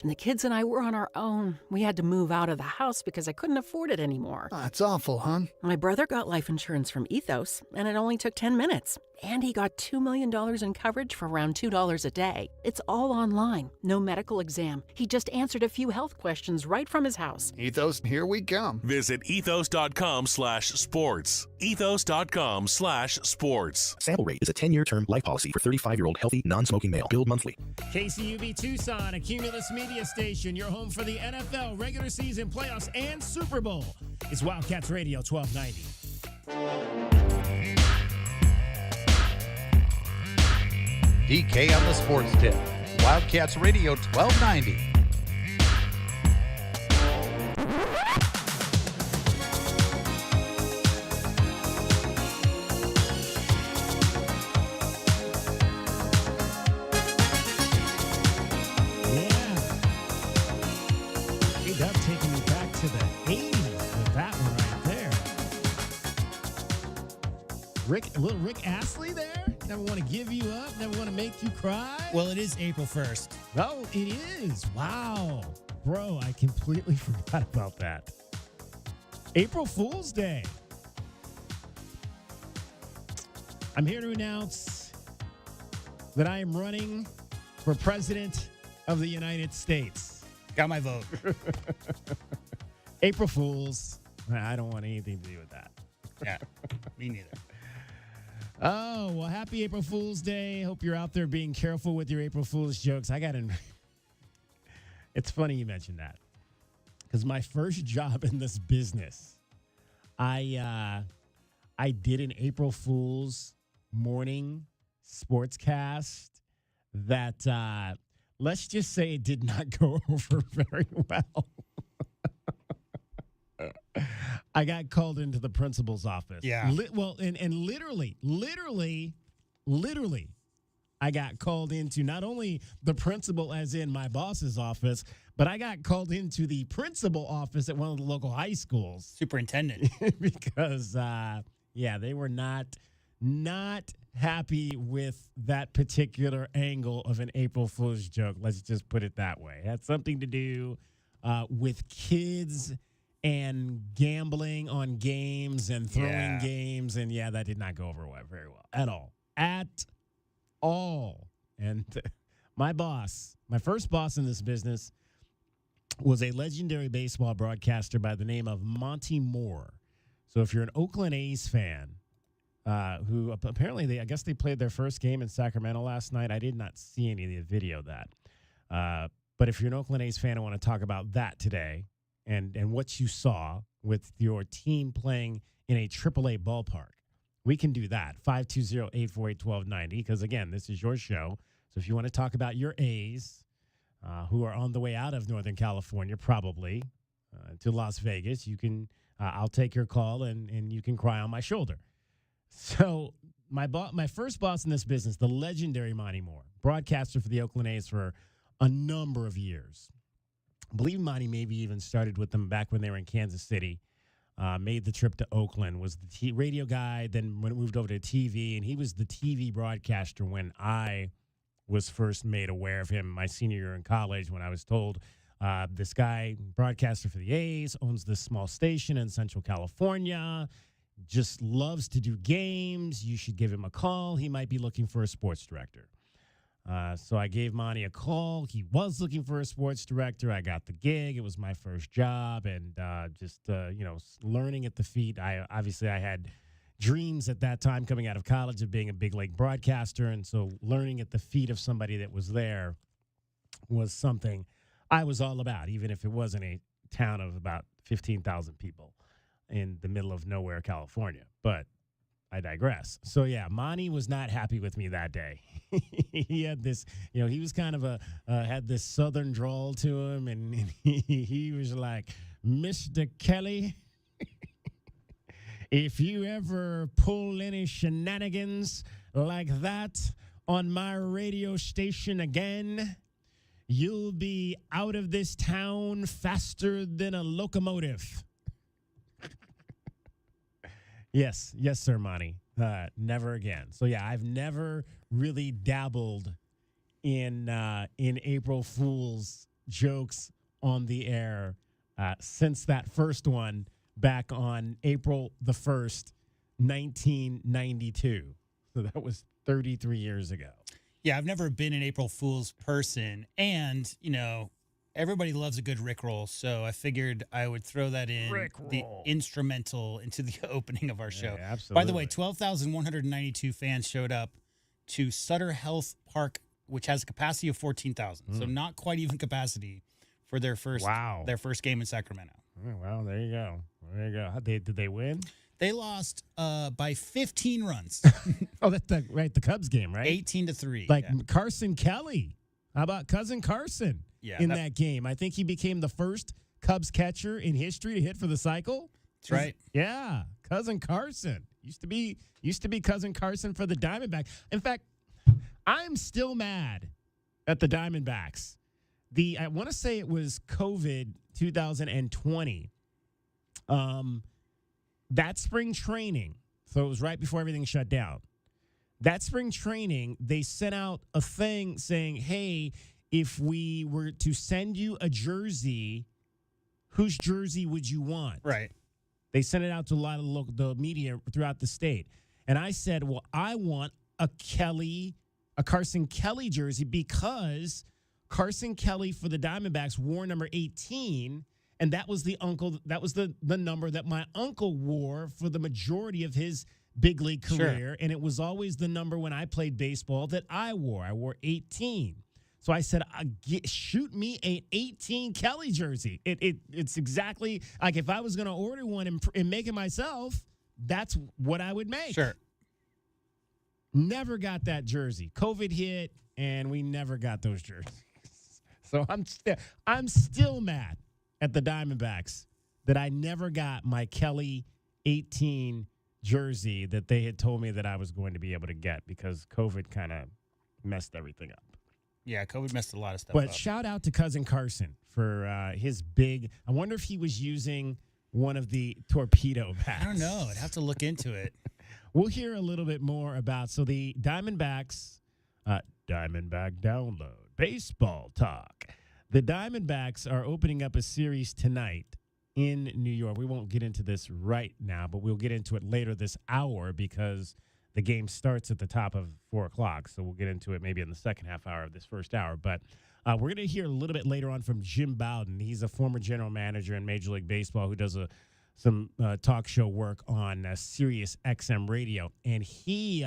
And the kids and I were on our own. We had to move out of the house because I couldn't afford it anymore. That's awful, hon. My brother got life insurance from Ethos, and it only took 10 minutes. And he got $2 million in coverage for around $2 a day. It's all online, no medical exam. He just answered a few health questions right from his house. Ethos, here we come. Visit ethos.com/sports. Ethos.com/sports. Sample rate is a 10-year term life policy for 35-year-old healthy, non-smoking male. Billed monthly. KCUB Tucson, a Cumulus media station, your home for the NFL, regular season, playoffs, and Super Bowl. It's Wildcats Radio 1290. DK on the Sports Tip. Wildcats Radio 1290. Taking me back to the 80s with that one right there. Little Rick Astley there. Never want to give you up. Never want to make you cry. Well, it is April 1st. Oh, it is. Wow. Bro, I completely forgot about that. April Fool's Day. I'm here to announce that I am running for President of the United States. Got my vote. April Fools. I don't want anything to do with that. Yeah, me neither. Oh, well, happy April Fool's Day. Hope you're out there being careful with your April Fool's jokes. It's funny you mentioned that. Because my first job in this business, I did an April Fool's morning sportscast that let's just say it did not go over very well. I got called into the principal's office. Yeah. Literally, I got called into not only the principal, as in my boss's office, but I got called into the principal office at one of the local high schools. Superintendent. Because, they were not happy with that particular angle of an April Fool's joke. Let's just put it that way. It had something to do with kids and gambling on games and throwing games. And, that did not go over very well at all. At all. And my first boss in this business was a legendary baseball broadcaster by the name of Monty Moore. So if you're an Oakland A's fan, who apparently I guess they played their first game in Sacramento last night. I did not see any of the video of that. But if you're an Oakland A's fan, I want to talk about that today and what you saw with your team playing in a AAA ballpark. We can do that. 520-848-1290, because, again, this is your show. So if you want to talk about your A's, who are on the way out of Northern California, probably, to Las Vegas, you can. I'll take your call, and you can cry on my shoulder. So my first boss in this business, the legendary Monty Moore, broadcaster for the Oakland A's for a number of years. I believe Monty maybe even started with them back when they were in Kansas City, made the trip to Oakland, was the radio guy, then moved over to TV, and he was the TV broadcaster when I was first made aware of him my senior year in college, when I was told this guy, broadcaster for the A's, owns this small station in Central California, just loves to do games. You should give him a call. He might be looking for a sports director. So I gave Monty a call. He was looking for a sports director. I got the gig. It was my first job, and learning at the feet. I had dreams at that time coming out of college of being a big league broadcaster, and so learning at the feet of somebody that was there was something I was all about, even if it wasn't a town of about 15,000 people in the middle of nowhere, California. But I digress. So, Monty was not happy with me that day. He had this, he was kind of had this southern drawl to him, and he was like, Mr. Kelly, if you ever pull any shenanigans like that on my radio station again, you'll be out of this town faster than a locomotive. Yes, sir, Monty. Never again. So I've never really dabbled in April Fool's jokes on the air since that first one back on April the 1st, 1992. So that was 33 years ago. Yeah, I've never been an April Fool's person. And, everybody loves a good Rickroll. So I figured I would throw that in, the instrumental, into the opening of our show. Absolutely. By the way, 12,192 fans showed up to Sutter Health Park, which has a capacity of 14,000. So not quite even capacity for their first game in Sacramento. Oh, well, there you go. There you go. Did they win? They lost by 15 runs. Oh, that's the Cubs game, right? 18-3. Like Carson Kelly. How about Cousin Carson in that game? I think he became the first Cubs catcher in history to hit for the cycle. That's right. Yeah, Cousin Carson. Used to be Cousin Carson for the Diamondbacks. In fact, I'm still mad at the Diamondbacks. I want to say it was COVID 2020. That spring training, so it was right before everything shut down. That spring training, they sent out a thing saying, hey, if we were to send you a jersey, whose jersey would you want? Right. They sent it out to a lot of the media throughout the state. And I said, well, I want a Carson Kelly jersey because Carson Kelly for the Diamondbacks wore number 18, and that was the number that my uncle wore for the majority of his big league career. Sure. And it was always the number when I played baseball that I wore. I wore 18. So I said, shoot me an 18 Kelly jersey. It's exactly like if I was going to order one and make it myself, that's what I would make. Sure. Never got that jersey. COVID hit, and we never got those jerseys. So I'm still mad at the Diamondbacks that I never got my Kelly 18 jersey that they had told me that I was going to be able to get because COVID kind of messed everything up. Yeah, COVID messed a lot of stuff up. But shout out to Cousin Carson for his big. I wonder if he was using one of the torpedo bats. I don't know. I'd have to look into it. We'll hear a little bit more about. So the Diamondbacks, Diamondback Download, Baseball Talk. The Diamondbacks are opening up a series tonight in New York. We won't get into this right now, but we'll get into it later this hour because the game starts at the top of 4 o'clock. So we'll get into it maybe in the second half hour of this first hour. But we're going to hear a little bit later on from Jim Bowden. He's a former general manager in Major League Baseball who does some talk show work on Sirius XM radio. And he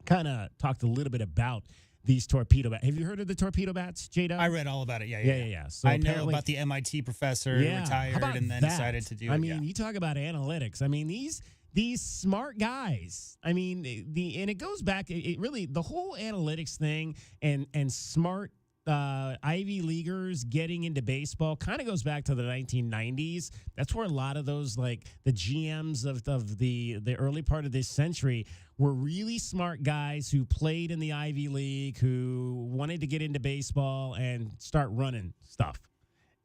kind of talked a little bit about these torpedo bats. Have you heard of the torpedo bats, J-Dub? I read all about it. Yeah. So I know about the MIT professor who retired and then decided to do it. I mean, you talk about analytics. I mean, these smart guys. I mean, and it goes back. It really the whole analytics thing and smart Ivy Leaguers getting into baseball kind of goes back to the 1990s. That's where a lot of those, like the GMs of the early part of this century, were really smart guys who played in the Ivy League, who wanted to get into baseball and start running stuff.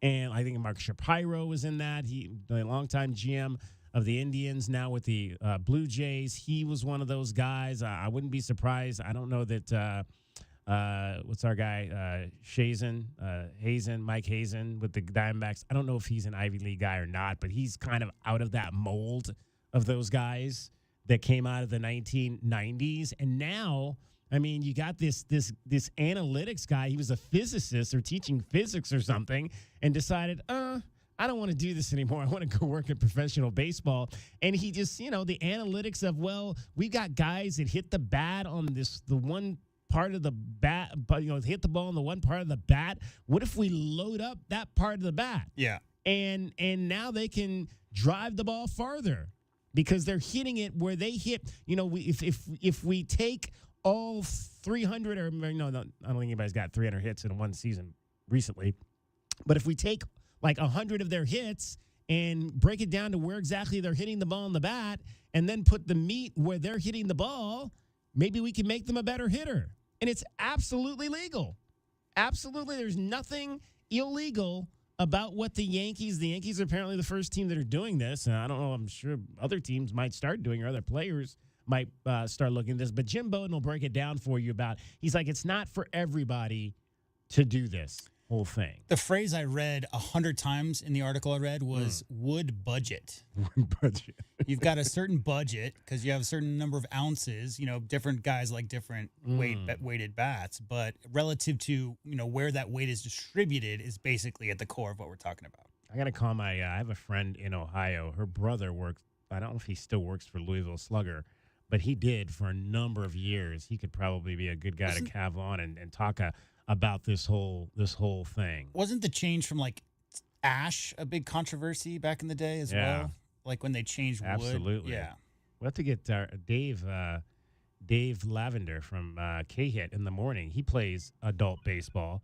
And I think Mark Shapiro was in that. He, a longtime GM of the Indians, now with the Blue Jays. He was one of those guys. I wouldn't be surprised. I don't know that what's our guy, Mike Hazen with the Diamondbacks. I don't know if he's an Ivy League guy or not, but he's kind of out of that mold of those guys that came out of the 1990s. And now, I mean, you got this analytics guy. He was a physicist or teaching physics or something and decided, I don't want to do this anymore. I want to go work in professional baseball. And he just, the analytics of, well, we've got guys that hit the bat on the one part of the bat, but hit the ball on the one part of the bat. What if we load up that part of the bat? Yeah. And now they can drive the ball farther because they're hitting it where they hit. If we take all 300 or no, I don't think anybody's got 300 hits in one season recently, but if we take like 100 of their hits and break it down to where exactly they're hitting the ball on the bat and then put the meat where they're hitting the ball, maybe we can make them a better hitter. And it's absolutely legal. Absolutely. There's nothing illegal about what the Yankees are apparently the first team that are doing this. And I don't know, I'm sure other teams might start doing, or other players might start looking at this. But Jim Bowden will break it down for you about, he's like, it's not for everybody to do this. whole thing. The phrase I read 100 times in the article I read was wood budget. Budget. You've got a certain budget because you have a certain number of ounces. Different guys like different weighted bats, but relative to where that weight is distributed is basically at the core of what we're talking about. I got to call I have a friend in Ohio. Her brother works, I don't know if he still works for Louisville Slugger, but he did for a number of years. He could probably be a good guy to have on and talk about this whole thing. Wasn't the change from like ash a big controversy back in the day as well? Like when they changed wood? Absolutely. Yeah. We'll have to get Dave Lavender from K-Hit in the morning. He plays adult baseball.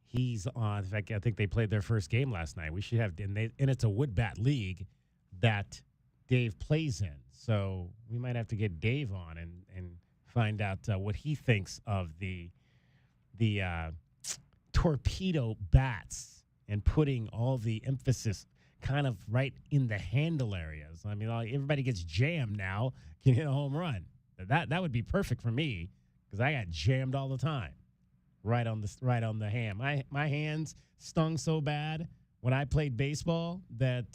He's on. In fact, I think they played their first game last night. We should have, and it's a wood bat league that Dave plays in. So we might have to get Dave on and find out what he thinks of the torpedo bats and putting all the emphasis kind of right in the handle areas. I mean, everybody gets jammed now. Can hit a home run. That would be perfect for me because I got jammed all the time. Right on the hand. My hands stung so bad when I played baseball that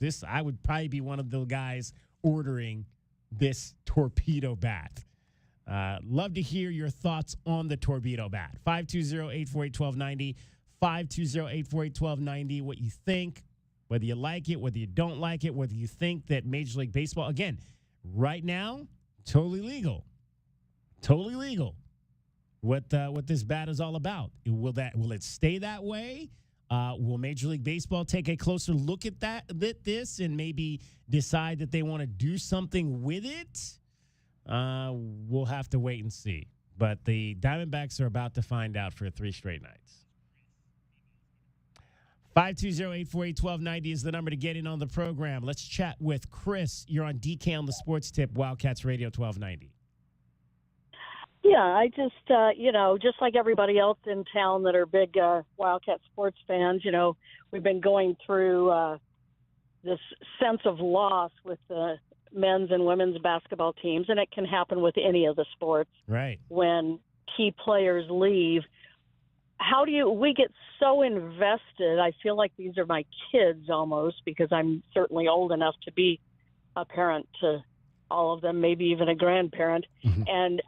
this I would probably be one of the guys ordering this torpedo bat. Love to hear your thoughts on the torpedo bat. 520-848-1290, 520-848-1290. What you think, whether you like it, whether you don't like it, whether you think that Major League Baseball, again, right now, totally legal. Totally legal. What this bat is all about. Will it stay that way? Will Major League Baseball take a closer look at this and maybe decide that they want to do something with it? We'll have to wait and see. But the Diamondbacks are about to find out for 3 straight nights. 520-848-1290 is the number to get in on the program. Let's chat with Chris. You're on DK on the Sports Tip, Wildcats Radio 1290. Yeah, I just, just like everybody else in town that are big Wildcat sports fans, we've been going through this sense of loss with the men's and women's basketball teams, and it can happen with any of the sports. Right. When key players leave. We get so invested. I feel like these are my kids almost because I'm certainly old enough to be a parent to all of them, maybe even a grandparent. Mm-hmm. And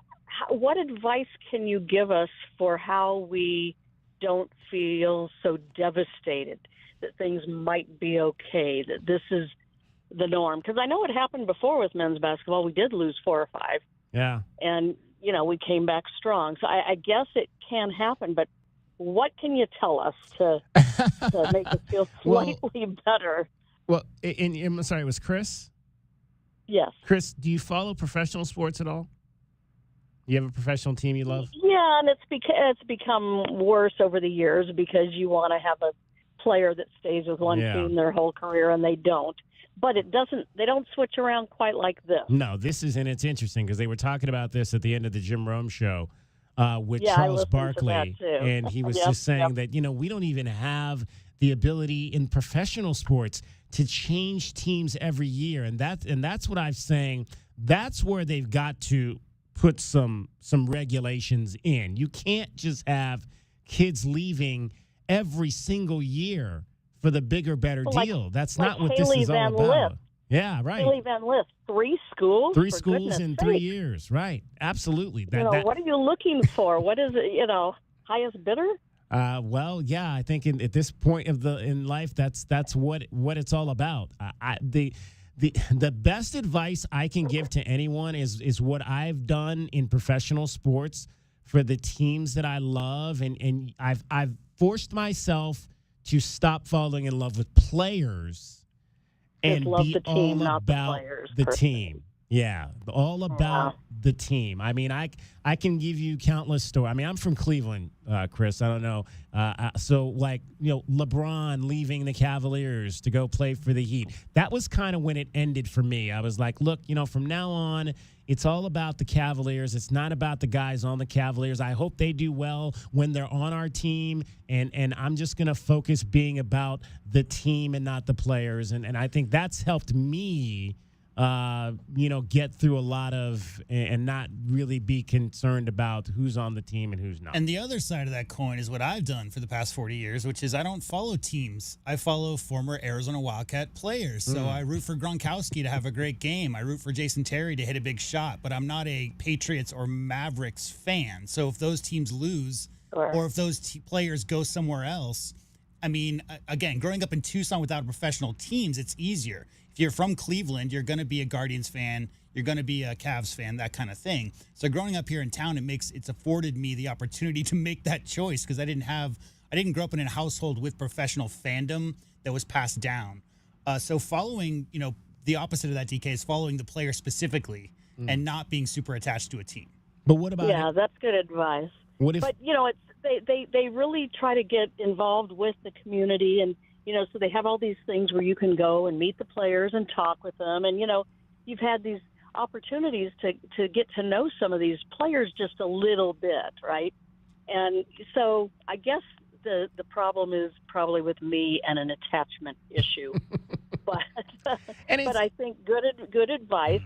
what advice can you give us for how we don't feel so devastated that things might be okay, that this is the norm? Because I know it happened before with men's basketball. We did lose 4 or 5. Yeah. And, we came back strong. So I guess it can happen, but what can you tell us to make us feel slightly better? Well, I'm sorry, it was Chris? Yes. Chris, do you follow professional sports at all? You have a professional team you love? Yeah, and it's become worse over the years because you want to have a player that stays with one team their whole career, and they don't. But they don't switch around quite like this. No, it's interesting because they were talking about this at the end of the Jim Rome show with Charles Barkley, and he was just saying that, we don't even have the ability in professional sports to change teams every year. And that's what I'm saying. That's where they've got to put some regulations in. You can't just have kids leaving every single year for the bigger, better deal. That's not what this is all about. Yeah, right. Haley Van Lith, 3 schools? 3 schools in 3 years, right. Absolutely. What are you looking for? What is it, highest bidder? Well, yeah, I think at this point in life, that's what it's all about. The best advice I can give to anyone is what I've done in professional sports for the teams that I love, and I've forced myself to stop falling in love with players and be all about the team. Yeah, all about the team. I mean, I can give you countless stories. I mean, I'm from Cleveland, Chris. I don't know. So, LeBron leaving the Cavaliers to go play for the Heat. That was kind of when it ended for me. I was like, look, from now on, it's all about the Cavaliers. It's not about the guys on the Cavaliers. I hope they do well when they're on our team, and I'm just going to focus being about the team and not the players. And I think that's helped me get through a lot of and not really be concerned about who's on the team and who's not. And the other side of that coin is what I've done for the past 40 years, which is I don't follow teams. I follow former Arizona Wildcat players. So I root for Gronkowski to have a great game. I root for Jason Terry to hit a big shot, but I'm not a Patriots or Mavericks fan. So if those teams lose or if those players go somewhere else, I mean, again, growing up in Tucson without professional teams, it's easier. If you're from Cleveland, you're going to be a Guardians fan. You're going to be a Cavs fan, that kind of thing. So growing up here in town, it's afforded me the opportunity to make that choice because I didn't grow up in a household with professional fandom that was passed down. So following, the opposite of that, DK, is following the player specifically and not being super attached to a team. But what about Yeah, that's good advice. What if? But they really try to get involved with the community, and so they have all these things where you can go and meet the players and talk with them, and you've had these opportunities to get to know some of these players just a little bit, right? And so I guess the problem is probably with me and an attachment issue, but I think good advice.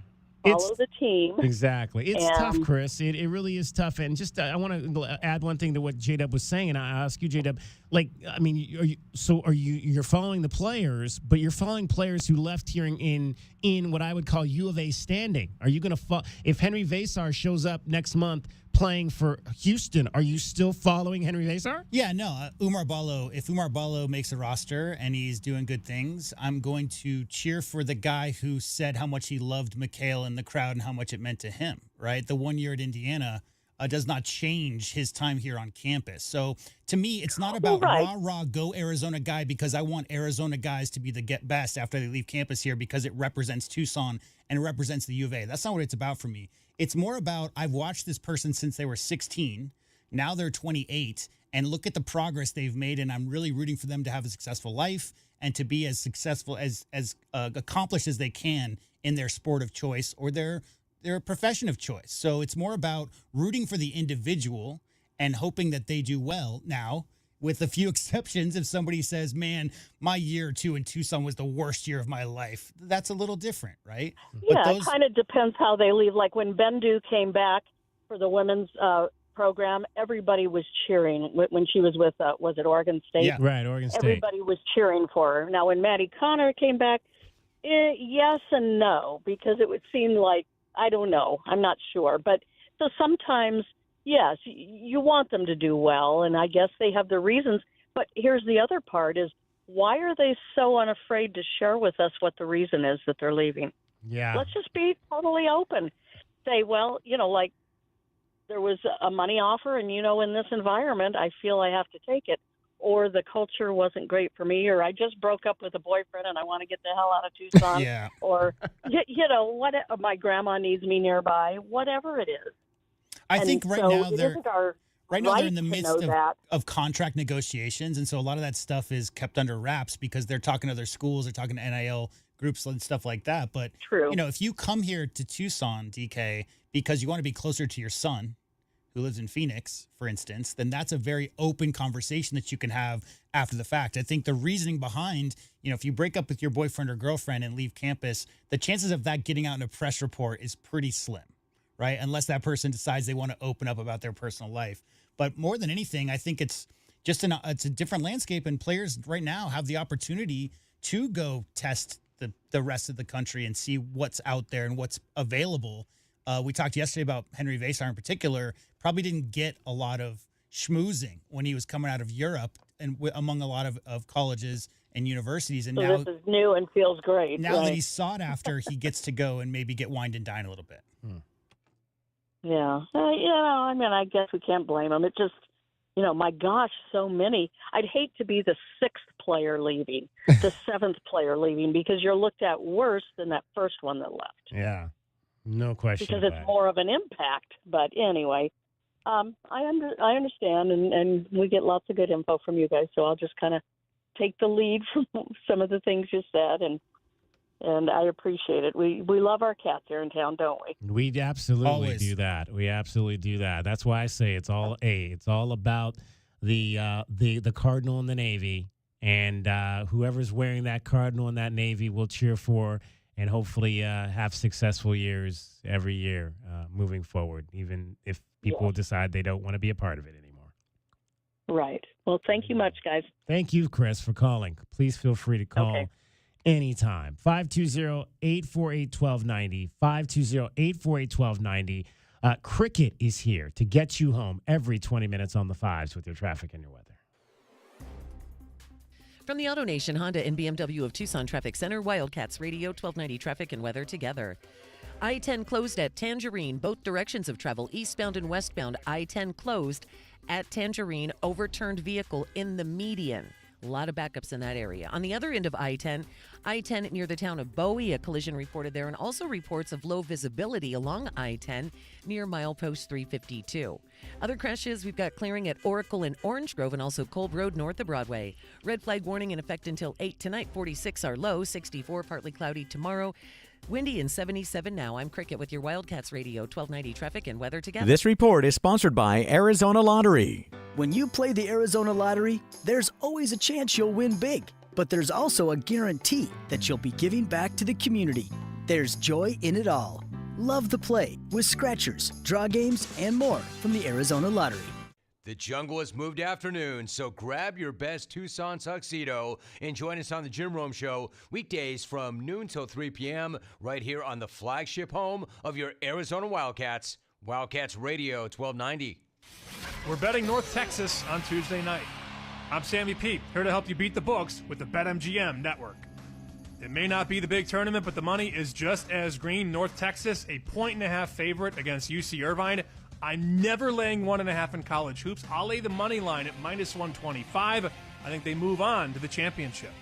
Follow the team. Exactly. It's tough, Chris. It really is tough. And just I want to add one thing to what J-Dub was saying, and I ask you, J-Dub, you're following the players, but you're following players who left here in what I would call U of A standing. Are you going to if Henry Vasar shows up next month playing for Houston, are you still following Henry Vasar? Yeah, no. If Umar Ballo makes a roster and he's doing good things, I'm going to cheer for the guy who said how much he loved McHale and the crowd and how much it meant to him, right? The 1 year at Indiana does not change his time here on campus. So to me, it's not about rah, go Arizona guy because I want Arizona guys to be the get best after they leave campus here because it represents Tucson and it represents the U of A. That's not what it's about for me. It's more about I've watched this person since they were 16. Now they're 28. And look at the progress they've made. And I'm really rooting for them to have a successful life and to be as successful, as accomplished as they can in their sport of choice or their profession of choice. So it's more about rooting for the individual and hoping that they do well. Now, with a few exceptions, if somebody says, man, my year or two in Tucson was the worst year of my life, that's a little different, right? Yeah, it kind of depends how they leave. Like when Bendu came back for the women's program, everybody was cheering when she was with, was it Oregon State? Yeah, right, Oregon State. Everybody was cheering for her. Now, when Maddie Connor came back, yes and no, because it would seem like, I don't know, I'm not sure. But so sometimes, yes, you want them to do well, and I guess they have their reasons. But here's the other part is, why are they so unafraid to share with us what the reason is that they're leaving? Yeah. Let's just be totally open. Say, well, like there was a money offer, and, in this environment, I feel I have to take it. Or the culture wasn't great for me, or I just broke up with a boyfriend and I want to get the hell out of Tucson. Yeah. Or, what my grandma needs me nearby, whatever it is. I think right now they're in the to midst of contract negotiations, and so a lot of that stuff is kept under wraps because they're talking to their schools, they're talking to NIL groups and stuff like that. But True. If you come here to Tucson, DK, because you want to be closer to your son, who lives in Phoenix, for instance, then that's a very open conversation that you can have after the fact. I think the reasoning behind, if you break up with your boyfriend or girlfriend and leave campus, the chances of that getting out in a press report is pretty slim, right? Unless that person decides they want to open up about their personal life. But more than anything, I think it's just it's a different landscape, and players right now have the opportunity to go test the rest of the country and see what's out there and what's available. We talked yesterday about Henry Vasar in particular, probably didn't get a lot of schmoozing when he was coming out of Europe and among a lot of colleges and universities. And so now this is new and feels great. Now right? that he's sought after, he gets to go and maybe get wined and dined a little bit. Yeah. I guess we can't blame him. It just, my gosh, so many. I'd hate to be the sixth player leaving, the seventh player leaving, because you're looked at worse than that first one that left. Yeah. No question. Because it's more of an impact. But anyway, I understand, and we get lots of good info from you guys, so I'll just kind of take the lead from some of the things you said, and I appreciate it. We love our cats here in town, don't we? We absolutely Always. do that. We absolutely do that. That's why I say it's all It's all about the Cardinal and the Navy, and whoever's wearing that Cardinal and that Navy will cheer for and hopefully have successful years every year moving forward, even if people decide they don't want to be a part of it anymore. Right. Well, thank you much, guys. Thank you, Chris, for calling. Please feel free to call anytime. 520-848-1290, 520-848-1290. Cricket is here to get you home every 20 minutes on the fives with your traffic and your weather. From the Auto Nation Honda and BMW of Tucson Traffic Center, Wildcats Radio 1290 traffic and weather together. I-10 closed at Tangerine. Both directions of travel, eastbound and westbound. I-10 closed at Tangerine. Overturned vehicle in the median. A lot of backups in that area. On the other end of I-10 near the town of Bowie, a collision reported there, and also reports of low visibility along I-10 near milepost 352. Other crashes, we've got clearing at Oracle and Orange Grove, and also Kolb Road north of Broadway. Red flag warning in effect until 8 tonight. 46 are low, 64 partly cloudy tomorrow. Windy and 77 now. I'm Cricket with your Wildcats Radio 1290 traffic and weather together. This report is sponsored by Arizona Lottery. When you play the Arizona Lottery, there's always a chance you'll win big, but there's also a guarantee that you'll be giving back to the community. There's joy in it all. Love the play with scratchers, draw games, and more from the Arizona Lottery. The jungle has moved afternoon, so grab your best Tucson tuxedo and join us on the Jim Rome Show weekdays from noon till 3 p.m. right here on the flagship home of your Arizona Wildcats, Wildcats Radio 1290. We're betting North Texas on Tuesday night. I'm Sammy Pete, here to help you beat the books with the BetMGM network. It may not be the big tournament, but the money is just as green. North Texas, a 1.5 favorite against UC Irvine. I'm never laying 1.5 in college hoops. I'll lay the money line at minus 125. I think they move on to the championship.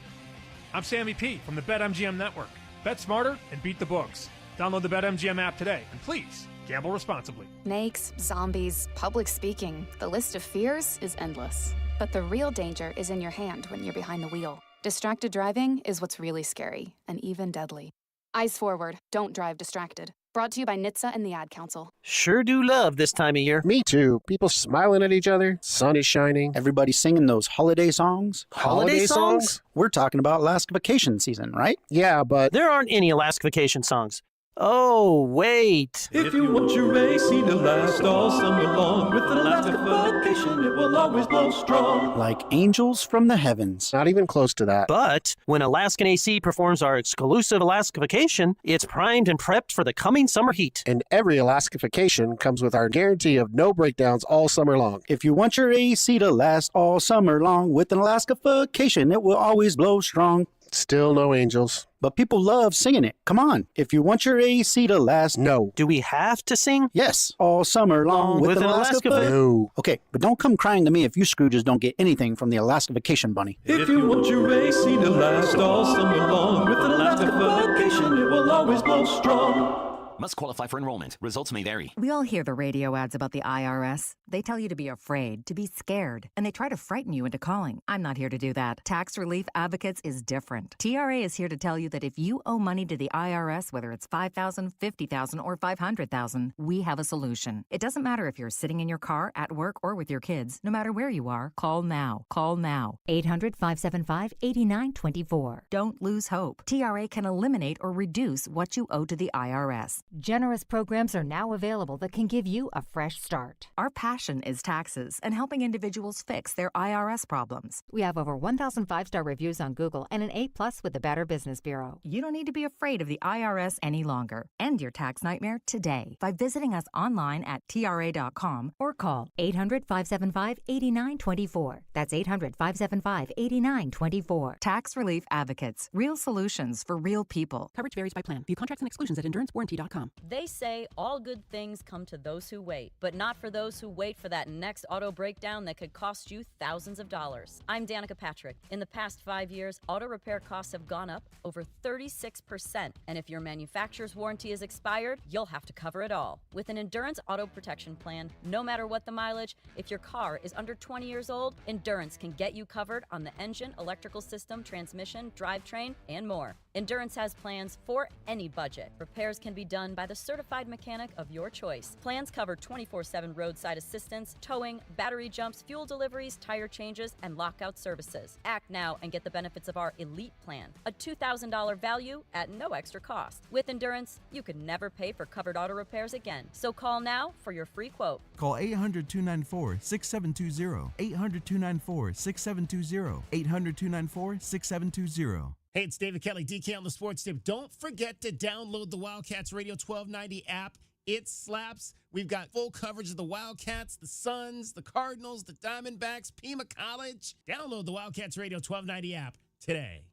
I'm Sammy P from the BetMGM Network. Bet smarter and beat the books. Download the BetMGM app today. And please, gamble responsibly. Snakes, zombies, public speaking. The list of fears is endless. But the real danger is in your hand when you're behind the wheel. Distracted driving is what's really scary and even deadly. Eyes forward. Don't drive distracted. Brought to you by NHTSA and the Ad Council. Sure do love this time of year. Me too. People smiling at each other, sun is shining. Everybody singing those holiday songs. Holiday songs? We're talking about Alaska vacation season, right? Yeah, but there aren't any Alaska vacation songs. Oh, wait. If you want your AC to last all summer long, with an Alaska vacation, it will always blow strong. Like angels from the heavens. Not even close to that. But when Alaskan AC performs our exclusive Alaska vacation, it's primed and prepped for the coming summer heat. And every Alaska vacation comes with our guarantee of no breakdowns all summer long. If you want your AC to last all summer long, with an Alaska vacation, it will always blow strong. Still no angels. But people love singing it. Come on. If you want your AC to last... No. Do we have to sing? Yes. All summer long with an Alaska No. Okay, but don't come crying to me if you Scrooges don't get anything from the Alaska Vacation Bunny. If you want your AC to last all summer long, with an Alaska vacation, it will always blow strong. Must qualify for enrollment. Results may vary. We all hear the radio ads about the IRS. They tell you to be afraid, to be scared, and they try to frighten you into calling. I'm not here to do that. Tax Relief Advocates is different. TRA is here to tell you that if you owe money to the IRS, whether it's $5,000, $50,000, or $500,000, we have a solution. It doesn't matter if you're sitting in your car, at work, or with your kids. No matter where you are, call now. Call now. 800-575-8924. Don't lose hope. TRA can eliminate or reduce what you owe to the IRS. Generous programs are now available that can give you a fresh start. Our passion is taxes and helping individuals fix their IRS problems. We have over 1,000 5-star reviews on Google and an A+ with the Better Business Bureau. You don't need to be afraid of the IRS any longer. End your tax nightmare today by visiting us online at TRA.com or call 800-575-8924. That's 800-575-8924. Tax Relief Advocates. Real solutions for real people. Coverage varies by plan. View contracts and exclusions at endurancewarranty.com. They say all good things come to those who wait, but not for those who wait for that next auto breakdown that could cost you thousands of dollars. I'm Danica Patrick. In the past 5 years, auto repair costs have gone up over 36%, and if your manufacturer's warranty is expired, you'll have to cover it all. With an Endurance Auto Protection Plan, no matter what the mileage, if your car is under 20 years old, Endurance can get you covered on the engine, electrical system, transmission, drivetrain, and more. Endurance has plans for any budget. Repairs can be done done by the certified mechanic of your choice. Plans cover 24/7 roadside assistance, towing, battery jumps, fuel deliveries, tire changes, and lockout services. Act now and get the benefits of our Elite Plan, a $2,000 value at no extra cost. With Endurance, you could never pay for covered auto repairs again. So call now for your free quote. Call 800-294-6720. 800-294-6720. 800-294-6720. Hey, it's David Kelly, DK on the Sports Tip. Don't forget to download the Wildcats Radio 1290 app. It slaps. We've got full coverage of the Wildcats, the Suns, the Cardinals, the Diamondbacks, Pima College. Download the Wildcats Radio 1290 app today.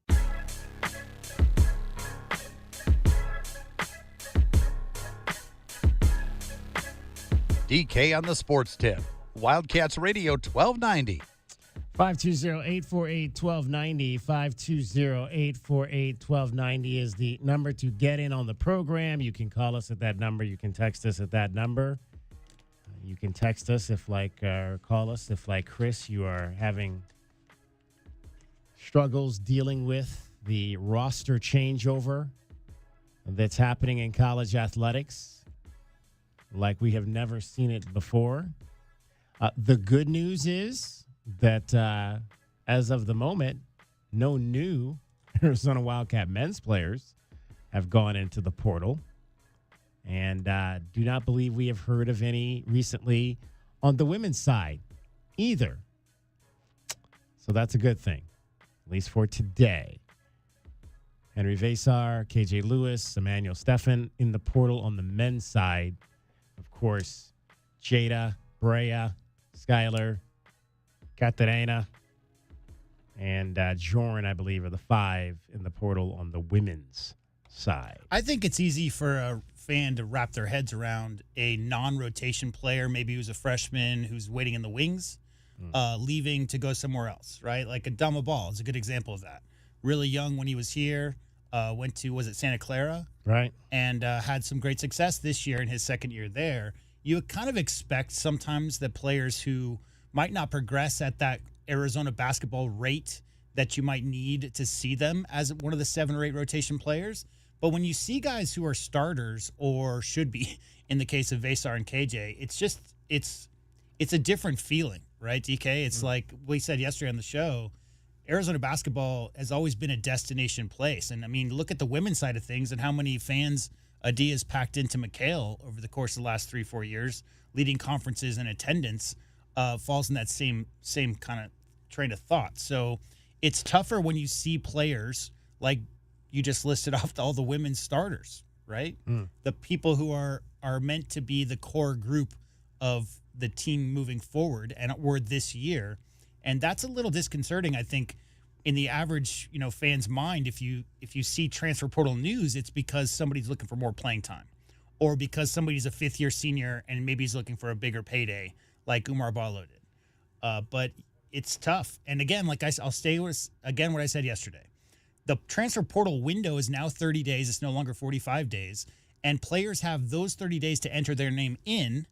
DK on the Sports Tip. Wildcats Radio 1290. 520-848-1290. 520-848-1290 is the number to get in on the program. You can call us at that number. You can text us at that number. You can text us call us if, like Chris, you are having struggles dealing with the roster changeover that's happening in college athletics like we have never seen it before. The good news is that as of the moment, no new Arizona Wildcat men's players have gone into the portal. And do not believe we have heard of any recently on the women's side either. So that's a good thing, at least for today. Henry Vasar, KJ Lewis, Emmanuel Stephan in the portal on the men's side. Of course, Jada, Brea, Skylar, Katarina, and Jorn, I believe, are the 5 in the portal on the women's side. I think it's easy for a fan to wrap their heads around a non-rotation player, maybe who's a freshman who's waiting in the wings, leaving to go somewhere else, right? Like Adama Ball is a good example of that. Really young when he was here, went to, was it Santa Clara? Right. And had some great success this year in his second year there. You kind of expect sometimes that players who might not progress at that Arizona basketball rate that you might need to see them as one of the 7 or 8 rotation players. But when you see guys who are starters or should be, in the case of Vasar and KJ, it's a different feeling, right, DK? It's like we said yesterday on the show, Arizona basketball has always been a destination place. And, I mean, look at the women's side of things and how many fans Adia's packed into McHale over the course of the last 3-4 years, leading conferences in attendance, falls in that same kind of train of thought. So it's tougher when you see players like you just listed off all the women's starters, right? The people who are meant to be the core group of the team moving forward and were this year. And that's a little disconcerting, I think, in the average, fan's mind. If you see transfer portal news, it's because somebody's looking for more playing time, or because somebody's a 5th-year senior and maybe he's looking for a bigger payday, like Umar Ballo did. But it's tough. And again, I'll stay with what I said yesterday. The transfer portal window is now 30 days. It's no longer 45 days. And players have those 30 days to enter their name in,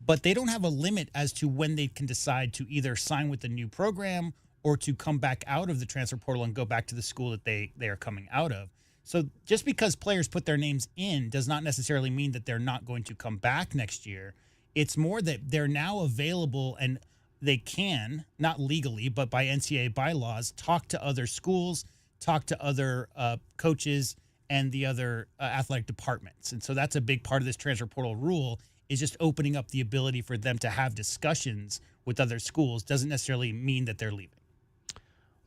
but they don't have a limit as to when they can decide to either sign with the new program or to come back out of the transfer portal and go back to the school that they are coming out of. So just because players put their names in does not necessarily mean that they're not going to come back next year. It's more that they're now available and they can, not legally, but by NCAA bylaws, talk to other schools, talk to other coaches and the other athletic departments. And so that's a big part of this transfer portal rule, is just opening up the ability for them to have discussions with other schools. Doesn't necessarily mean that they're leaving.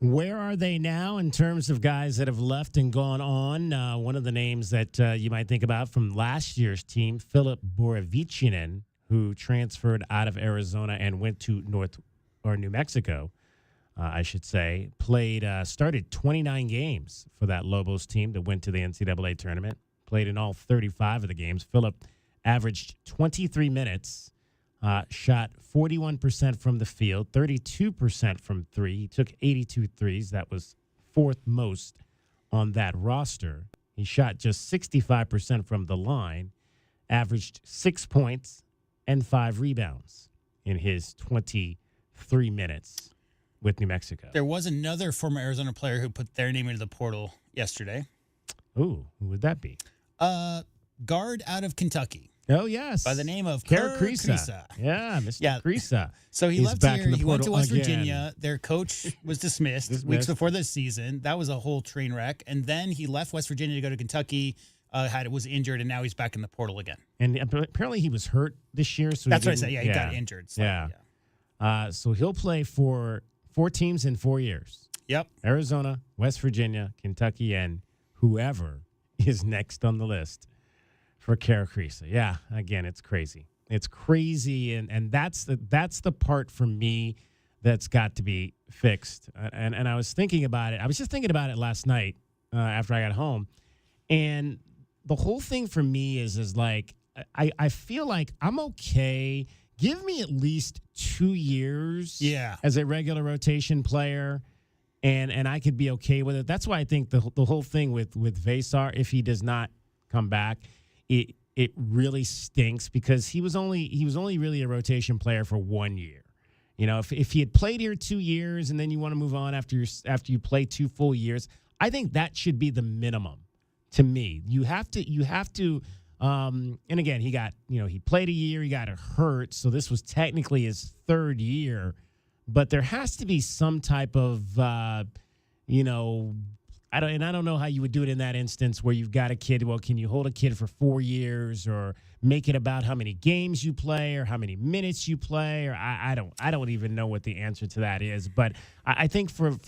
Where are they now in terms of guys that have left and gone on? One of the names that you might think about from last year's team, Filip Borovicinen, who transferred out of Arizona and went to New Mexico, I should say, started 29 games for that Lobos team that went to the NCAA tournament, played in all 35 of the games. Filip averaged 23 minutes, shot 41% from the field, 32% from 3. He took 82 threes. That was 4th most on that roster. He shot just 65% from the line, averaged 6 points and 5 rebounds in his 23 minutes with New Mexico. There was another former Arizona player who put their name into the portal yesterday. Ooh, who would that be? guard out of Kentucky. Oh, yes. By the name of Kerr Kerr Kriisa. Yeah, Mr. Kriisa. So he is left back here. in the He went to portal West again. Virginia. Their coach was dismissed weeks before the season. That was a whole train wreck. And then he left West Virginia to go to Kentucky, was injured, and now he's back in the portal again. And apparently he was hurt this year. So That's what I said. Yeah, he got injured. Slightly, So he'll play for 4 teams in 4 years. Yep. Arizona, West Virginia, Kentucky, and whoever is next on the list for Kerr Kriisa. Yeah, again, it's crazy. It's crazy, and that's the part for me that's got to be fixed. And I was thinking about it. I was just thinking about it last night after I got home, and the whole thing for me is like I feel like I'm okay. Give me at least 2 years as a regular rotation player, and I could be okay with it. That's why I think the whole thing with Vesar, if he does not come back, it really stinks because he was only really a rotation player for 1 year. You know, if he had played here 2 years and then you want to move on after you play 2 full years, I think that should be the minimum to me. You have to and again, he played a year, he got hurt, so this was technically his 3rd year, but there has to be some type of I don't know how you would do it in that instance where you've got a kid. Well, can you hold a kid for 4 years or make it about how many games you play or how many minutes you play? Or I don't even know what the answer to that is. But I think from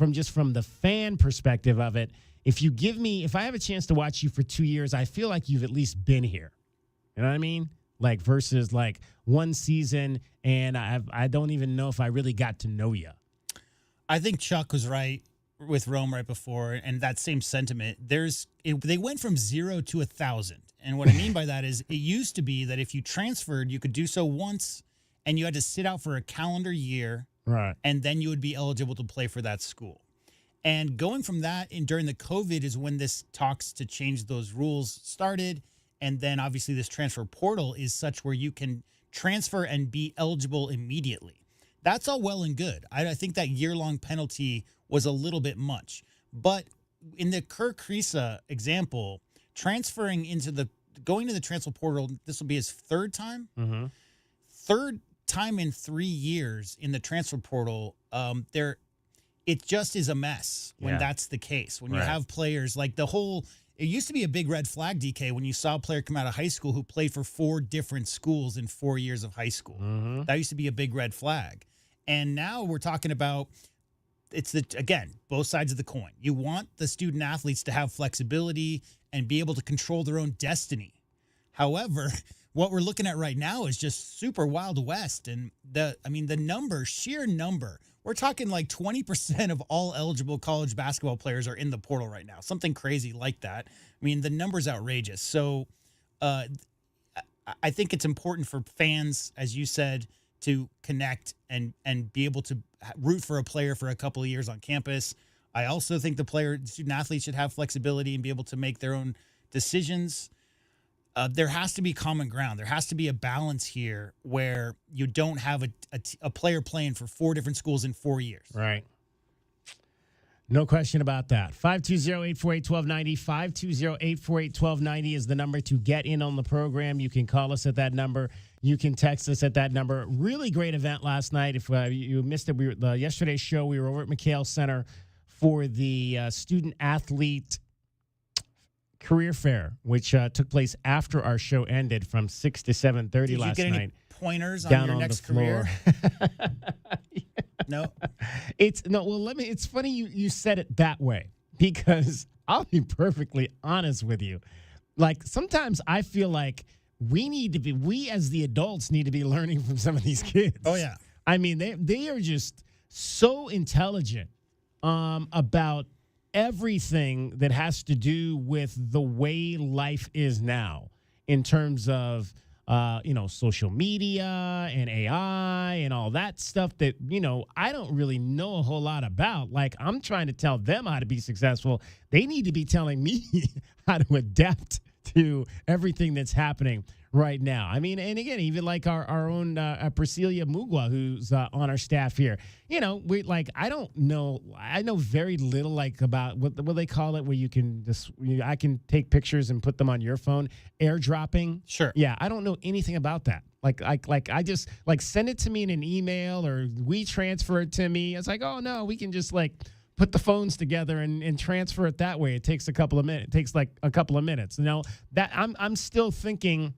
the fan perspective of it, if I have a chance to watch you for 2 years, I feel like you've at least been here. You know what I mean? Like versus like 1 season and I don't even know if I really got to know you. I think Chuck was right with Rome right before, and that same sentiment. They went from 0 to 1,000, and what I mean by that is it used to be that if you transferred, you could do so once, and you had to sit out for a calendar year, right? And then you would be eligible to play for that school. And going from that, and during the COVID is when this talks to change those rules started, and then obviously this transfer portal is such where you can transfer and be eligible immediately. That's all well and good. I think that year-long penalty was a little bit much. But in the Kerr Kriisa example, going to the transfer portal, this will be his 3rd time. Mm-hmm. 3rd time in 3 years in the transfer portal. It just is a mess when that's the case. When you have players like it used to be a big red flag, DK, when you saw a player come out of high school who played for 4 different schools in 4 years of high school. Mm-hmm. That used to be a big red flag. And now we're talking about again, both sides of the coin. You want the student athletes to have flexibility and be able to control their own destiny. However, what we're looking at right now is just super Wild West. And the sheer number, we're talking like 20% of all eligible college basketball players are in the portal right now. Something crazy like that. I mean, the number's outrageous. So I think it's important for fans, as you said, to connect and be able to root for a player for a couple of years on campus. I also think the student athletes should have flexibility and be able to make their own decisions. There has to be common ground. There has to be a balance here where you don't have a player playing for 4 different schools in 4 years. Right. No question about that. 520-848-1290. 520-848-1290 is the number to get in on the program. You can call us at that number. You can text us at that number. Really great event last night. If you missed it, yesterday's show, we were over at McHale Center for the student-athlete career fair, which took place after our show ended from 6 to 7:30 last night. Did you get any pointers on down your on next the floor. career? No. It's funny you said it that way because I'll be perfectly honest with you. Like sometimes I feel like we as the adults need to be learning from some of these kids. Oh yeah. I mean, they are just so intelligent about everything that has to do with the way life is now in terms of social media and AI and all that stuff that, I don't really know a whole lot about. Like, I'm trying to tell them how to be successful. They need to be telling me how to adapt to everything that's happening right now. I mean, and again, even like our own Priscilla Mugwa, who's on our staff here. You know, I don't know. I know very little about what they call it, where you can I can take pictures and put them on your phone, airdropping. Sure. Yeah, I don't know anything about that. I just send it to me in an email, or we transfer it to me. It's like, oh no, we can just put the phones together and transfer it that way. It takes a couple of minutes. It takes a couple of minutes. Now that I'm still thinking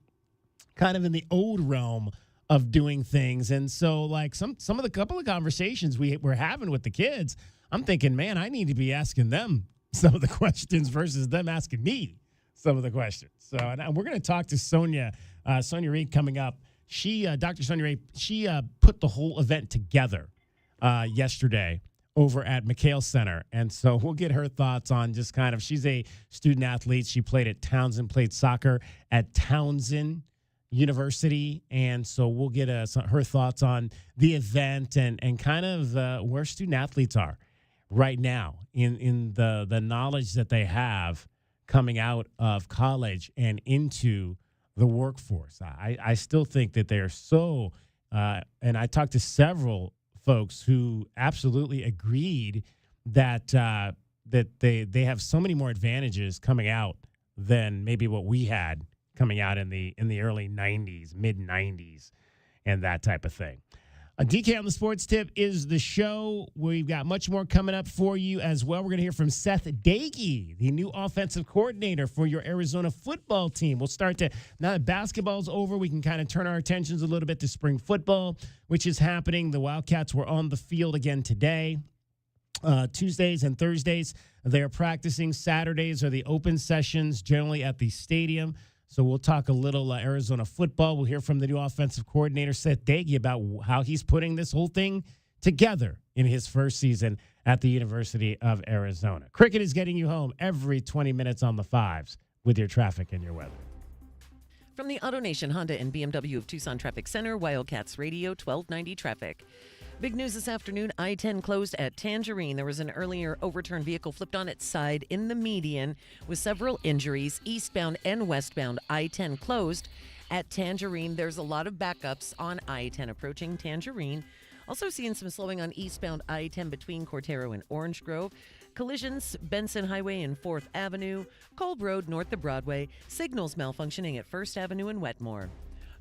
kind of in the old realm of doing things. And so some of the couple of conversations we're having with the kids, I'm thinking, man, I need to be asking them some of the questions versus them asking me some of the questions. So and we're going to talk to Sonia Reed coming up. Dr. Sonia Reed, she put the whole event together yesterday over at McHale Center. And so we'll get her thoughts on just she's a student athlete. She played at Townsend, played soccer at Townsend University. And so we'll get her thoughts on the event and kind of where student athletes are right now in the knowledge that they have coming out of college and into the workforce. I still think that they are so, and I talked to several folks who absolutely agreed that they have so many more advantages coming out than maybe what we had coming out in the early 90s, mid 90s, and that type of thing. A DK on the Sports Tip is the show. We've got much more coming up for you as well. We're going to hear from Seth Dagey, the new offensive coordinator for your Arizona football team. We'll start to, now that basketball's over, we can kind of turn our attentions a little bit to spring football, which is happening. The Wildcats were on the field again today. Tuesdays and Thursdays, they're practicing. Saturdays are the open sessions, generally at the stadium. So we'll talk a little Arizona football. We'll hear from the new offensive coordinator, Seth Dagey, about how he's putting this whole thing together in his first season at the University of Arizona. Cricket is getting you home every 20 minutes on the fives with your traffic and your weather. From the AutoNation Honda and BMW of Tucson Traffic Center, Wildcats Radio 1290 traffic. Big news this afternoon, I-10 closed at Tangerine. There was an earlier overturned vehicle flipped on its side in the median with several injuries. Eastbound and westbound, I-10 closed at Tangerine. There's a lot of backups on I-10 approaching Tangerine. Also seeing some slowing on eastbound I-10 between Cortero and Orange Grove. Collisions, Benson Highway and 4th Avenue. Kolb Road north of Broadway. Signals malfunctioning at 1st Avenue and Wetmore.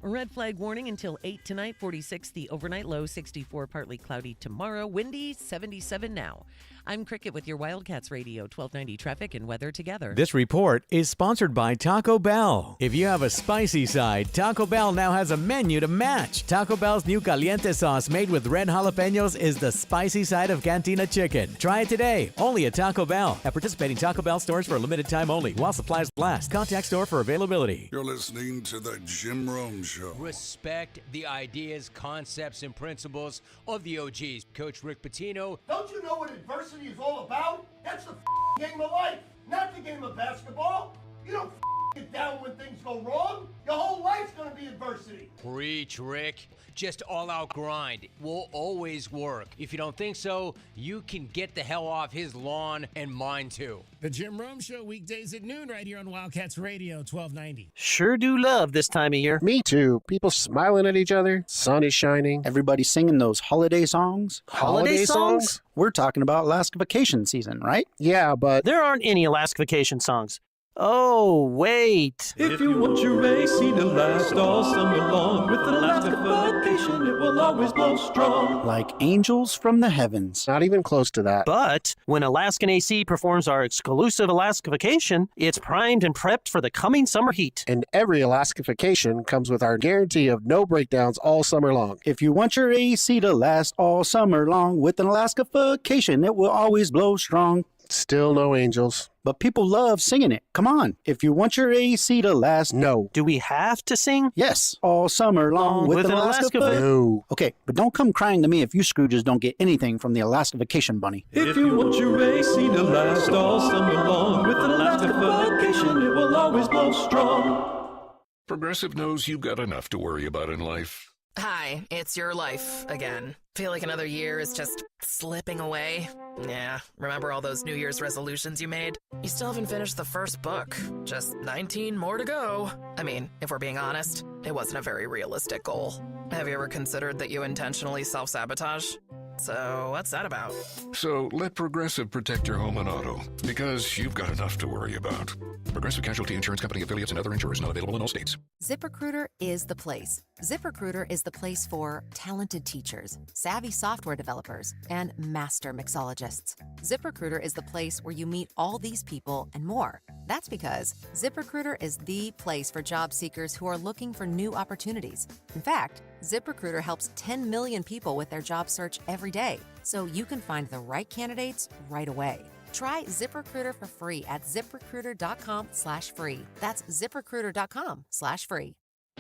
A red flag warning until 8 tonight, 46 the overnight low, 64 partly cloudy tomorrow, windy 77 now. I'm Cricket with your Wildcats Radio 1290 traffic and weather together. This report is sponsored by Taco Bell. If you have a spicy side, Taco Bell now has a menu to match. Taco Bell's new caliente sauce made with red jalapenos is the spicy side of Cantina chicken. Try it today, only at Taco Bell. At participating Taco Bell stores for a limited time only, while supplies last. Contact store for availability. You're listening to the Jim Rome Show. Respect the ideas, concepts, and principles of the OGs. Coach Rick Pitino. Don't you know what adversity is all about? That's the game of life, not the game of basketball. You don't get down when things go wrong. Your whole life's going to be adversity. Preach, Rick. Just all-out grind will always work. If you don't think so, you can get the hell off his lawn and mine too. The Jim Rome Show, weekdays at noon right here on Wildcats Radio 1290. Sure do love this time of year. Me too. People smiling at each other, sun is shining. Everybody singing those holiday songs. Holiday songs? We're talking about Alaska vacation season, right? Yeah, but there aren't any Alaska vacation songs. Oh, wait. If you want your AC to last all summer long, with Alaska vacation, it will always blow strong. Like angels from the heavens. Not even close to that. But when Alaskan AC performs our exclusive Alaska vacation, it's primed and prepped for the coming summer heat. And every Alaska vacation comes with our guarantee of no breakdowns all summer long. If you want your AC to last all summer long, with an Alaska vacation, it will always blow strong. Still no angels. But people love singing it. Come on. If you want your AC to last... No. Do we have to sing? Yes. All summer long with an Alaska No. Okay, but don't come crying to me if you Scrooges don't get anything from the Alaska Vacation Bunny. If you want your AC to last all summer long, with an Alaska vacation, it will always blow strong. Progressive knows you've got enough to worry about in life. Hi, it's your life again. Feel like another year is just slipping away? Yeah, remember all those New Year's resolutions you made? You still haven't finished the first book. Just 19 more to go. I mean, if we're being honest, it wasn't a very realistic goal. Have you ever considered that you intentionally self-sabotage? So, what's that about? So, let Progressive protect your home and auto, because you've got enough to worry about. Progressive Casualty Insurance Company affiliates and other insurers not available in all states. ZipRecruiter is the place. ZipRecruiter is the place for talented teachers, savvy software developers, and master mixologists. ZipRecruiter is the place where you meet all these people and more. That's because ZipRecruiter is the place for job seekers who are looking for new opportunities. In fact, ZipRecruiter helps 10 million people with their job search every day, so you can find the right candidates right away. Try ZipRecruiter for free at ziprecruiter.com/free. That's ziprecruiter.com/free.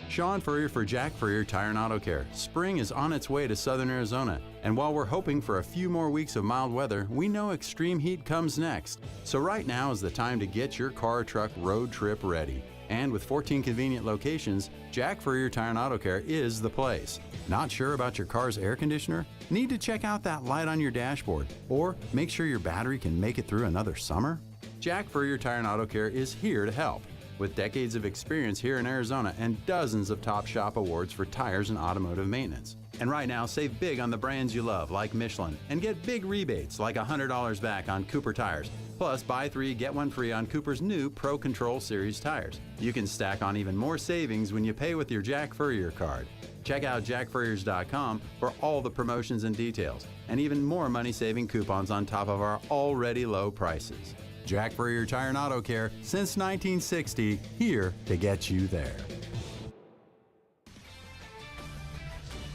Sean Furrier for Jack Furrier Tire and Auto Care. Spring is on its way to southern Arizona, and while we're hoping for a few more weeks of mild weather, we know extreme heat comes next. So right now is the time to get your car or truck road trip ready. And with 14 convenient locations, Jack Furrier Tire and Auto Care is the place. Not sure about your car's air conditioner? Need to check out that light on your dashboard? Or make sure your battery can make it through another summer? Jack Furrier Tire and Auto Care is here to help. With decades of experience here in Arizona and dozens of Top Shop awards for tires and automotive maintenance. And right now, save big on the brands you love, like Michelin, and get big rebates, like $100 back on Cooper tires. Plus, buy 3, get 1 free on Cooper's new Pro Control Series tires. You can stack on even more savings when you pay with your Jack Furrier card. Check out jackfurriers.com for all the promotions and details, and even more money-saving coupons on top of our already low prices. Jack Furrier Tire and Auto Care, since 1960, here to get you there.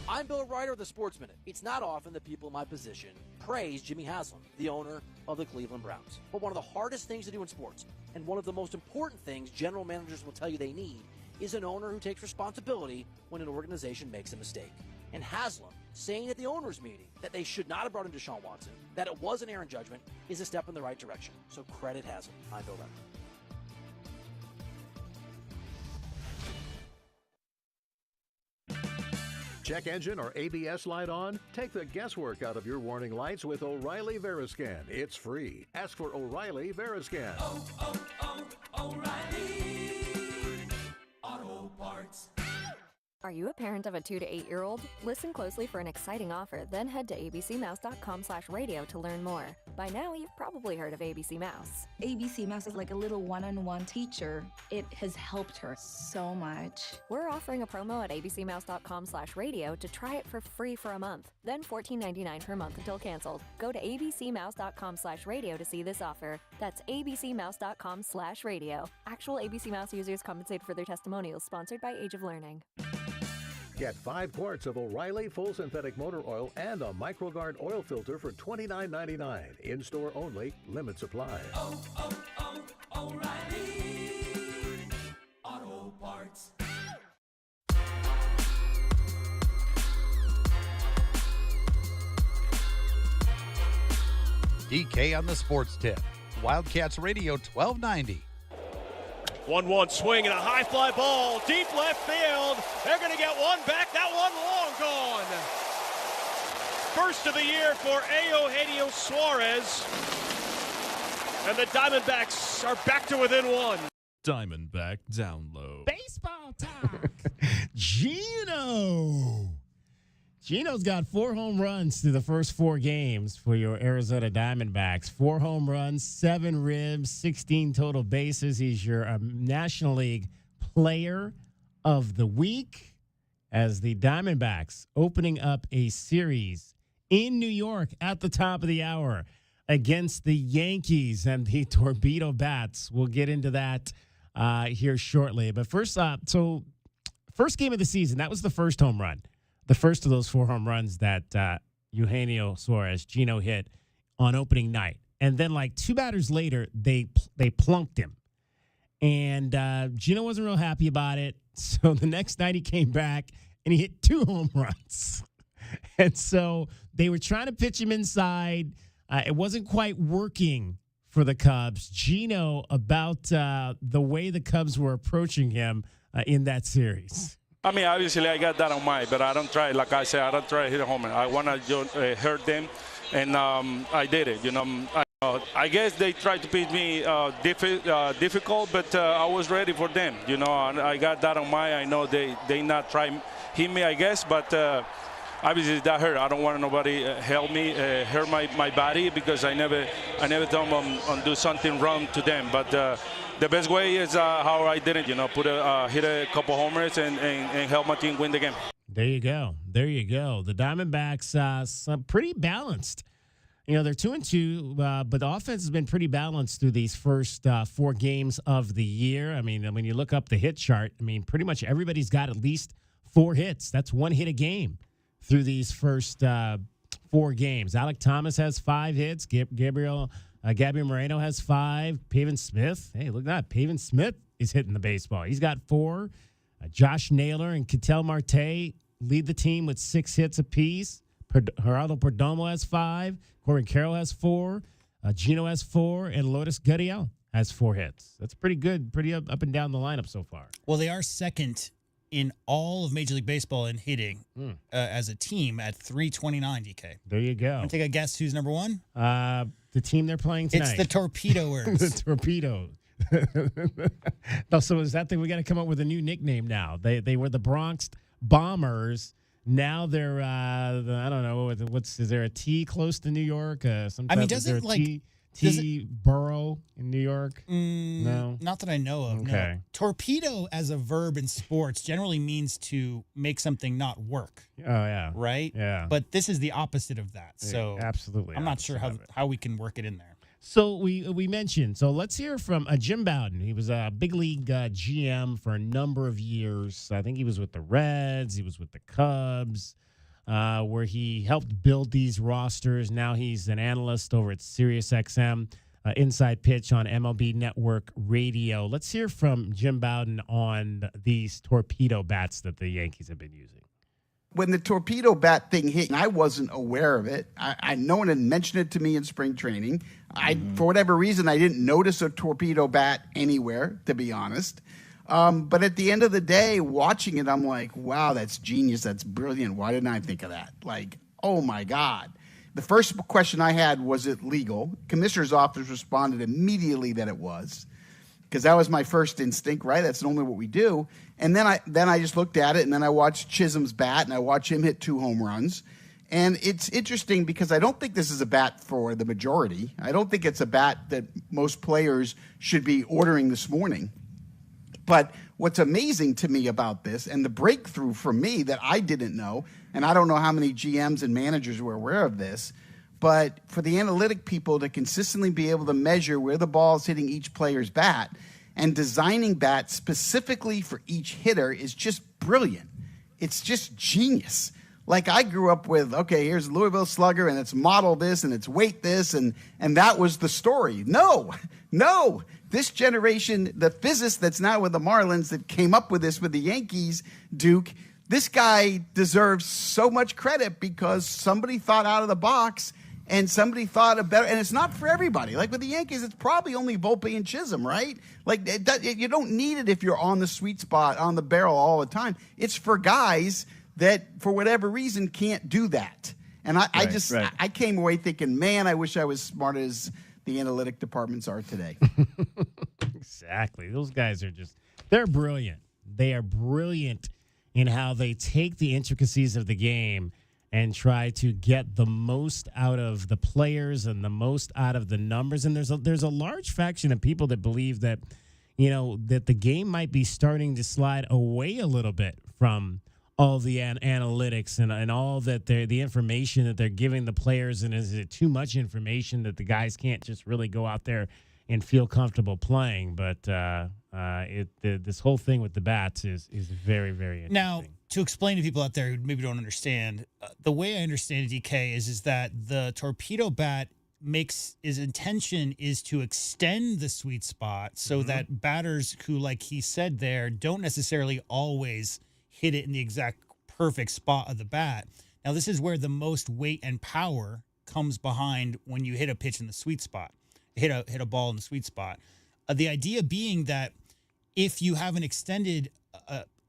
I'm Bill Ryder of the Sports Minute. It's not often that people in my position praise Jimmy Haslam, the owner of the Cleveland Browns. But one of the hardest things to do in sports, and one of the most important things general managers will tell you they need, is an owner who takes responsibility when an organization makes a mistake. And Haslam saying at the owners' meeting that they should not have brought in Deshaun Watson, that it was an error in judgment, is a step in the right direction. So credit Haslam. I'm Bill Ryder. Check engine or ABS light on? Take the guesswork out of your warning lights with O'Reilly Veriscan. It's free. Ask for O'Reilly Veriscan. O'Reilly Auto Parts. Are you a parent of a 2 to 8-year-old? Listen closely for an exciting offer, then head to abcmouse.com/radio to learn more. By now, you've probably heard of ABC Mouse. ABC Mouse is like a little one-on-one teacher. It has helped her so much. We're offering a promo at abcmouse.com/radio to try it for free for a month, then $14.99 per month until canceled. Go to abcmouse.com/radio to see this offer. That's abcmouse.com/radio. Actual ABC Mouse users compensated for their testimonials, sponsored by Age of Learning. Get 5 quarts of O'Reilly Full Synthetic Motor Oil and a MicroGuard oil filter for $29.99. In-store only. Limit supply. O'Reilly Auto Parts. DK on the sports tip. Wildcats Radio 1290. 1-1 swing and a high fly ball, deep left field. They're going to get one back. That one long gone. First of the year for Eugenio Suarez. And the Diamondbacks are back to within 1. Diamondback down low. Baseball talk. Gino's got 4 home runs through the first 4 games for your Arizona Diamondbacks. 4 home runs, 7 ribs, 16 total bases. He's your National League Player of the Week as the Diamondbacks opening up a series in New York at the top of the hour against the Yankees and the Torpedo Bats. We'll get into that here shortly. But first game of the season, that was the first home run. The first of those 4 home runs that Eugenio Suarez, Gino, hit on opening night. And then like 2 batters later, they plunked him. And Gino wasn't real happy about it. So the next night he came back and he hit 2 home runs. And so they were trying to pitch him inside. It wasn't quite working for the Cubs. Gino about the way the Cubs were approaching him in that series. I mean, obviously, I got that on mine, but I don't try, like I said, I don't try to hit a home run. I want to hurt them, and I did it. I guess they tried to beat me difficult, but I was ready for them. I got that on mine. I know they not try hit me, I guess, but obviously that hurt. I don't want nobody help me hurt my body because I never told them do something wrong to them. But the best way is how I did it. Hit a couple homers and help my team win the game. There you go. The Diamondbacks pretty balanced. They're 2-2, but the offense has been pretty balanced through these first 4 games of the year. I mean, when you look up the hit chart, pretty much everybody's got at least 4 hits. That's 1 hit a game through these first 4 games. Alek Thomas has 5 hits. Gabriel Moreno has 5. Pavin Smith, hey, look at that. Pavin Smith is hitting the baseball. He's got 4. Josh Naylor and Ketel Marte lead the team with 6 hits apiece. Geraldo Perdomo has 5. Corbin Carroll has 4. Gino has 4. And Lourdes Gurriel has 4 hits. That's pretty good. Pretty up and down the lineup so far. Well, they are second in all of Major League Baseball in hitting as a team at 329, DK. There you go. Want to take a guess who's number 1? The team they're playing tonight. It's the Torpedoers. The Torpedo. So is that thing? We got to come up with a new nickname now. They were the Bronx Bombers. Now they're I don't know is there a T close to New York? Doesn't like T borough in New York? No, not that I know of. Okay. No. Torpedo as a verb in sports generally means to make something not work. Oh yeah, right. Yeah, but this is the opposite of that. So absolutely, I'm not sure how we can work it in there. So we mentioned. So let's hear from Jim Bowden. He was a big league GM for a number of years. I think he was with the Reds. He was with the Cubs, where he helped build these rosters. Now he's an analyst over at SiriusXM, Inside Pitch on MLB Network Radio. Let's hear from Jim Bowden on these torpedo bats that the Yankees have been using. When the torpedo bat thing hit, I wasn't aware of it. No one had mentioned it to me in spring training. For whatever reason, I didn't notice a torpedo bat anywhere, to be honest. But at the end of the day, watching it, I'm like, wow, that's genius. That's brilliant. Why didn't I think of that? Like, oh, my God. The first question I had, was it legal? Commissioner's office responded immediately that it was, because that was my first instinct, right? That's normally what we do. And then I just looked at it, and then I watched Chisholm's bat, and I watched him hit 2 home runs. And it's interesting because I don't think this is a bat for the majority. I don't think it's a bat that most players should be ordering this morning. But what's amazing to me about this, and the breakthrough for me that I didn't know, and I don't know how many GMs and managers were aware of this, but for the analytic people to consistently be able to measure where the ball is hitting each player's bat and designing bats specifically for each hitter is just brilliant. It's just genius. Like, I grew up with, okay, here's Louisville Slugger, and it's model this, and it's weight this, and that was the story. No. This generation, the physicist that's now with the Marlins that came up with this with the Yankees, Duke, this guy deserves so much credit because somebody thought out of the box and somebody thought of better, and it's not for everybody. Like with the Yankees, it's probably only Volpe and Chisholm, right? Like you don't need it if you're on the sweet spot, on the barrel all the time. It's for guys that, for whatever reason, can't do that. And I came away thinking, man, I wish I was smart as the analytic departments are today. Exactly. Those guys are they're brilliant. They are brilliant in how they take the intricacies of the game and try to get the most out of the players and the most out of the numbers. And there's a large faction of people that believe that, that the game might be starting to slide away a little bit from all the analytics and all that the information that they're giving the players. And is it too much information that the guys can't just really go out there and feel comfortable playing? But this whole thing with the bats is very, very interesting. Now, to explain to people out there who maybe don't understand, the way I understand it, DK, is that the torpedo bat his intention is to extend the sweet spot so that batters who, like he said there, don't necessarily always hit it in the exact perfect spot of the bat. Now, this is where the most weight and power comes behind when you hit a pitch in the sweet spot, hit a ball in the sweet spot. The idea being that if you have an extended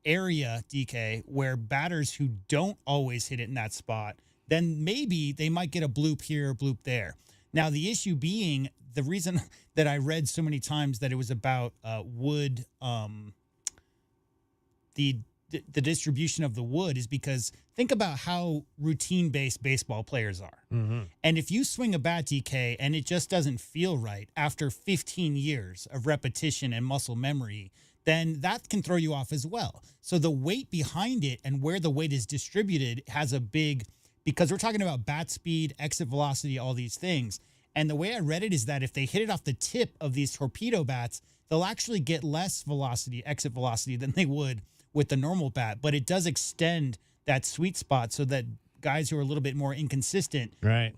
area, DK, where batters who don't always hit it in that spot, then maybe they might get a bloop here, a bloop there. Now, the issue being, the reason that I read so many times that it was about wood, the distribution of the wood is because think about how routine-based baseball players are. Mm-hmm. And if you swing a bat, DK, and it just doesn't feel right after 15 years of repetition and muscle memory, then that can throw you off as well. So the weight behind it and where the weight is distributed has a big, because we're talking about bat speed, exit velocity, all these things. And the way I read it is that if they hit it off the tip of these torpedo bats, they'll actually get less velocity, exit velocity, than they would with the normal bat. But it does extend that sweet spot so that guys who are a little bit more inconsistent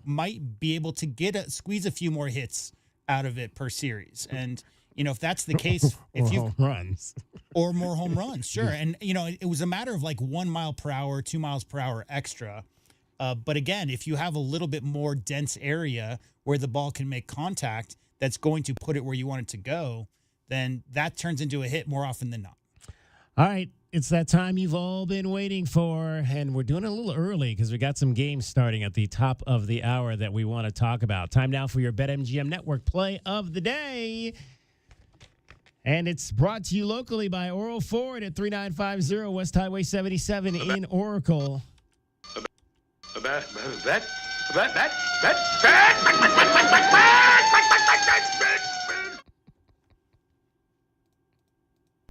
might be able to squeeze a few more hits out of it per series. And, you know, if that's the case, if you home runs or more home runs, sure. And, you know, it was a matter of like 1 mile per hour, 2 miles per hour extra. But again, if you have a little bit more dense area where the ball can make contact, that's going to put it where you want it to go, then that turns into a hit more often than not. All right. It's that time you've all been waiting for, and we're doing it a little early because we got some games starting at the top of the hour that we want to talk about. Time now for your BetMGM Network play of the day. And it's brought to you locally by Oral Ford at 3950 West Highway 77 in Oracle.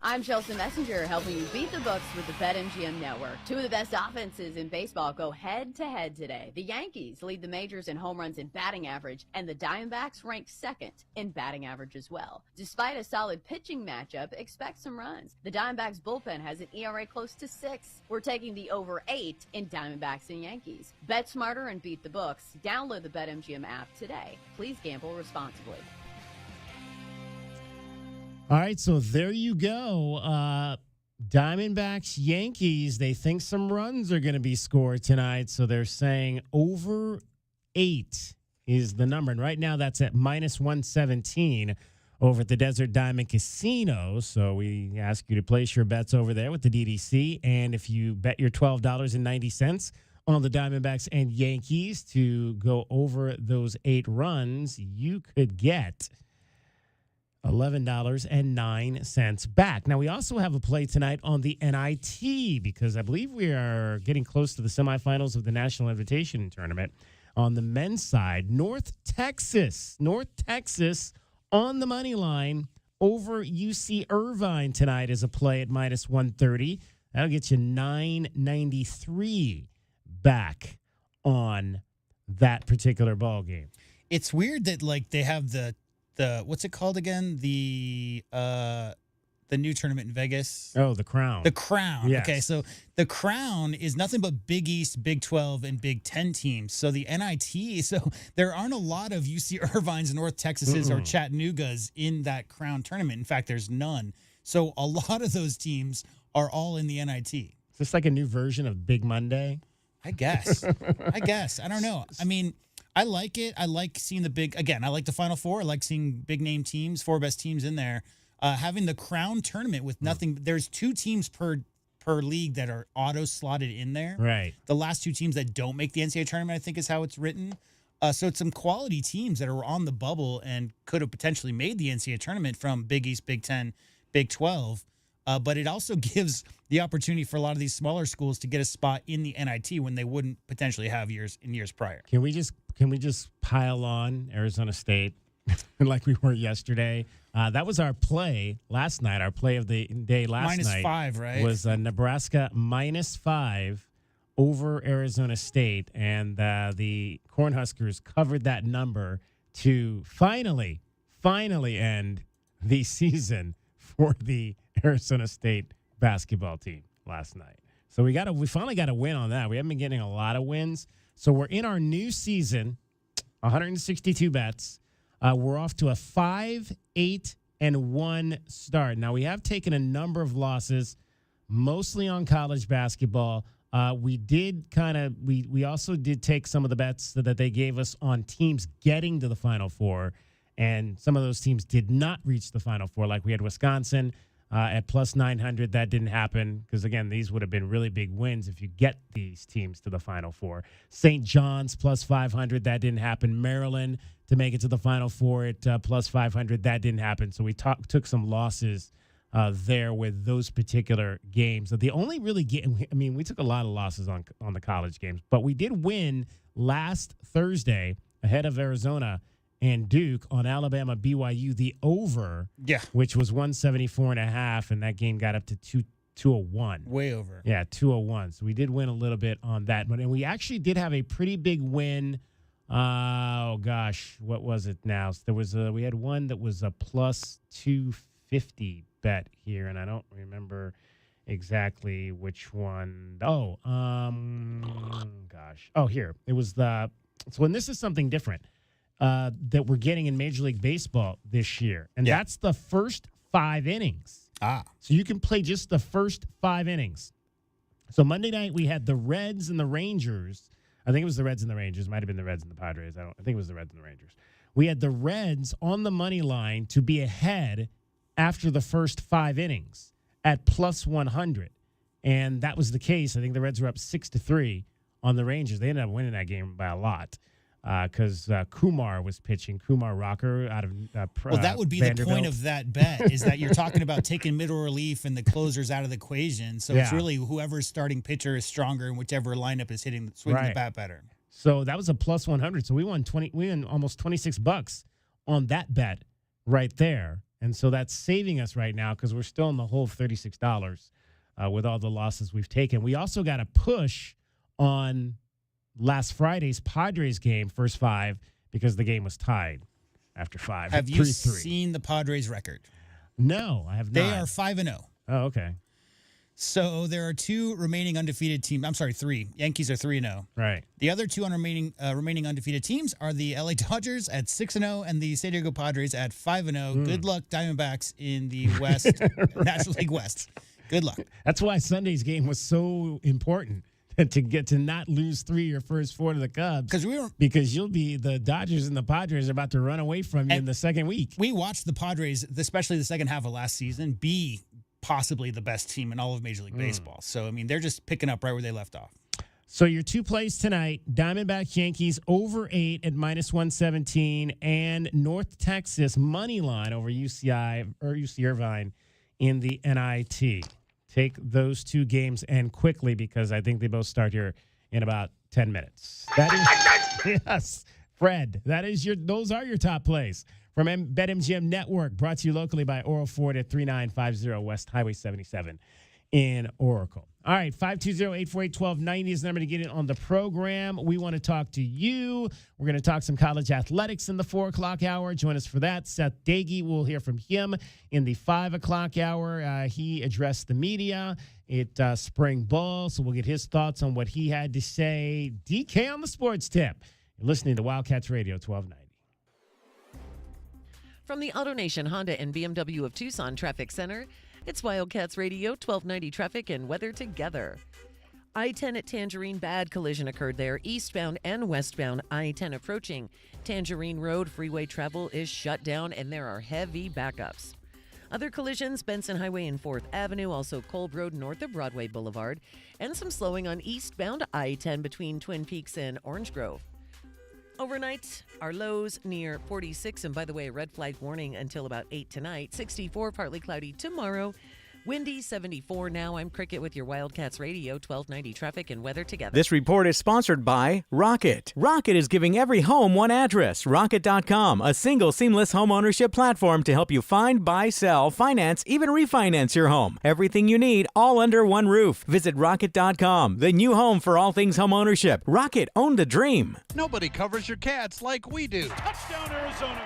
I'm Chelsea Messenger, helping you beat the books with the BetMGM Network. Two of the best offenses in baseball go head-to-head today. The Yankees lead the majors in home runs and batting average, and the Diamondbacks rank second in batting average as well. Despite a solid pitching matchup, expect some runs. The Diamondbacks bullpen has an ERA close to 6. We're taking the over 8 in Diamondbacks and Yankees. Bet smarter and beat the books. Download the BetMGM app today. Please gamble responsibly. All right, so there you go. Diamondbacks, Yankees, they think some runs are going to be scored tonight, so they're saying over 8 is the number. And right now that's at minus 117 over at the Desert Diamond Casino. So we ask you to place your bets over there with the DDC. And if you bet your $12.90 on the Diamondbacks and Yankees to go over those 8 runs, you could get $11.09 back. Now, we also have a play tonight on the NIT because I believe we are getting close to the semifinals of the National Invitation Tournament. On the men's side, North Texas on the money line over UC Irvine tonight is a play at minus 130. That'll get you $9.93 back on that particular ball game. It's weird that like they have the what's it called again? The new tournament in Vegas. Oh, the Crown. The Crown. Yes. Okay, so the Crown is nothing but Big East, Big 12, and Big 10 teams. So the NIT, so there aren't a lot of UC Irvines, North Texases, or Chattanoogas in that Crown tournament. In fact, there's none. So a lot of those teams are all in the NIT. Is this like a new version of Big Monday? I guess. I don't know. I mean, I like it. I like seeing I like the Final Four. I like seeing big name teams, 4 best teams in there. Having the Crown tournament with nothing. There's 2 teams per league that are auto slotted in there. Right. The last 2 teams that don't make the NCAA tournament, I think, is how it's written. So it's some quality teams that are on the bubble and could have potentially made the NCAA tournament from Big East, Big 10, Big 12. But it also gives the opportunity for a lot of these smaller schools to get a spot in the NIT when they wouldn't potentially have years prior. Can we just pile on Arizona State like we were yesterday? That was our play last night. Our play of the day last night. -5, right? Was Nebraska -5 over Arizona State. And the Cornhuskers covered that number to finally end the season for the Arizona State basketball team last night. So we finally got a win on that. We haven't been getting a lot of wins. So we're in our new season, 162 bets. We're off to a 5-8-1 start. Now, we have taken a number of losses, mostly on college basketball. We also did take some of the bets that they gave us on teams getting to the Final Four, and some of those teams did not reach the Final Four. Like we had Wisconsin At plus 900, that didn't happen because, again, these would have been really big wins if you get these teams to the Final Four. St. John's plus 500, that didn't happen. Maryland to make it to the Final Four at plus 500, that didn't happen. So we took some losses there with those particular games. The only really game, I mean, we took a lot of losses on the college games, but we did win last Thursday ahead of Arizona and Duke on Alabama BYU, the over, which was 174.5, and that game got up to 201. Way over. Yeah, 201. So we did win a little bit on that. And we actually did have a pretty big win. Oh, gosh, what was it now? We had one that was a plus 250 bet here, and I don't remember exactly which one. Oh, gosh. Oh, here. It was and this is something different that we're getting in Major League Baseball this year, and that's the first 5 innings. So you can play just the first 5 innings. So Monday night we had the Reds and the Rangers. I think it was the Reds and the Rangers. Might have been the Reds and the Padres. I think it was the Reds and the Rangers. We had the Reds on the money line to be ahead after the first 5 innings at plus 100, and that was the case. I think the Reds were up 6-3 on the Rangers. They ended up winning that game by a lot. Because Kumar was pitching, Kumar Rocker out of well, that would be the point of that bet, is that you're talking about taking middle relief and the closers out of the equation. So it's really whoever's starting pitcher is stronger and whichever lineup is swinging the bat better. So that was a plus 100. So we won almost $26 on that bet right there. And so that's saving us right now because we're still in the hole of $36 with all the losses we've taken. We also got a push on last Friday's Padres game, first 5, because the game was tied after 5. Have you seen the Padres record? No, I have not. They are 5-0. Oh, okay. So there are 2 remaining undefeated teams. I'm sorry, 3. Yankees are 3-0. Right. The other 2 remaining undefeated teams are the LA Dodgers at 6-0 and the San Diego Padres at 5-0. Good luck, Diamondbacks in the West, National League West. Good luck. That's why Sunday's game was so important. To get to not lose 3 your first 4 to the Cubs. Because you'll be the Dodgers and the Padres are about to run away from you in the second week. We watched the Padres, especially the second half of last season, be possibly the best team in all of Major League Baseball. So, I mean, they're just picking up right where they left off. So your 2 plays tonight, Diamondbacks Yankees over 8 at minus 117 and North Texas money line over UC Irvine in the NIT. Take those 2 games and quickly because I think they both start here in about 10 minutes. That is, yes, Fred. Those are your top plays from BetMGM Network, brought to you locally by Oral Ford at 3950 West Highway 77 in Oracle. All right, 520-848-1290 is the number to get in on the program. We want to talk to you. We're going to talk some college athletics in the 4 o'clock hour. Join us for that. Seth Dagey, we'll hear from him in the 5 o'clock hour. He addressed the media at spring ball, so we'll get his thoughts on what he had to say. DK on the sports tip. You're listening to Wildcats Radio 1290. From the AutoNation Honda and BMW of Tucson Traffic Center, it's Wildcats Radio 1290 traffic and weather together. I-10 at Tangerine, bad collision occurred there. Eastbound and westbound I-10 approaching Tangerine Road. Freeway travel is shut down and there are heavy backups. Other collisions, Benson Highway and 4th Avenue, also Kolb Road north of Broadway Boulevard, and some slowing on eastbound I-10 between Twin Peaks and Orange Grove. Overnight, our lows near 46, and by the way, a red flag warning until about 8 tonight. 64, partly cloudy tomorrow. Windy, 74 now. I'm Cricket with your Wildcats Radio 1290 traffic and weather together. This report is sponsored by Rocket. Rocket is giving every home one address. Rocket.com, a single seamless home ownership platform to help you find, buy, sell, finance, even refinance your home. Everything you need, all under one roof. Visit Rocket.com, the new home for all things home ownership. Rocket, own the dream. Nobody covers your Cats like we do. Touchdown, Arizona.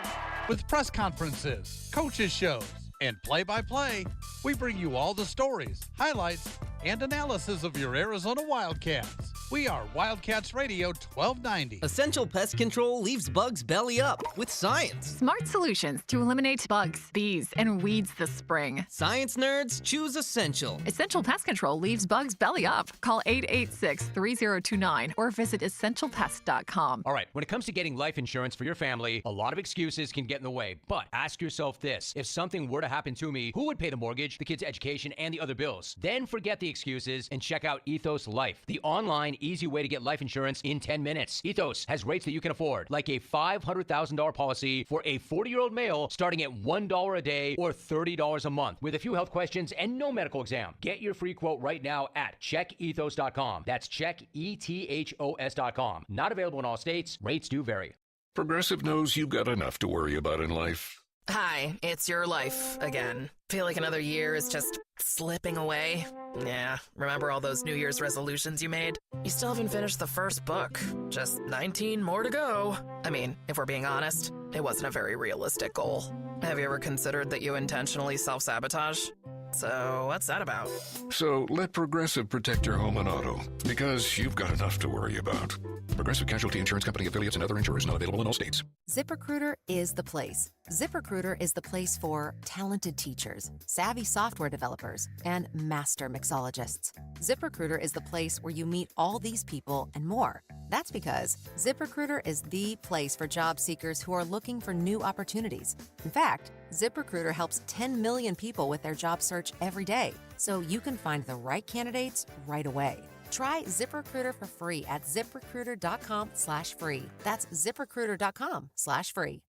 With press conferences, coaches shows, and play-by-play, we bring you all the stories, highlights, and analysis of your Arizona Wildcats. We are Wildcats Radio 1290. Essential Pest Control leaves bugs belly up with science. Smart solutions to eliminate bugs, bees, and weeds this spring. Science nerds, choose Essential. Essential Pest Control leaves bugs belly up. Call 886-3029 or visit essentialpest.com. All right, when it comes to getting life insurance for your family, a lot of excuses can get in the way. But ask yourself this: if something were to happen to me, who would pay the mortgage, the kids' education, and the other bills? Then forget the excuses and check out Ethos Life, the online easy way to get life insurance in 10 minutes. Ethos has rates that you can afford, like a $500,000 policy for a 40-year-old male starting at $1 a day or $30 a month with a few health questions and no medical exam. Get your free quote right now at checkethos.com. That's checkethos.com. Not available in all states. Rates do vary. Progressive knows you've got enough to worry about in life. Hi, it's your life again. Feel like another year is just slipping away? Yeah, remember all those New Year's resolutions you made? You still haven't finished the first book. Just 19 more to go. I mean, if we're being honest, it wasn't a very realistic goal. Have you ever considered that you intentionally self-sabotage? So, what's that about? So let Progressive protect your home and auto, because you've got enough to worry about. Progressive Casualty Insurance Company affiliates and other insurers not available in all states. ZipRecruiter is the place. ZipRecruiter is the place for talented teachers, savvy software developers, and master mixologists. ZipRecruiter is the place where you meet all these people and more. That's because ZipRecruiter is the place for job seekers who are looking for new opportunities. In fact, ZipRecruiter helps 10 million people with their job search every day, so you can find the right candidates right away. Try ZipRecruiter for free at ziprecruiter.com/free. That's ziprecruiter.com/free.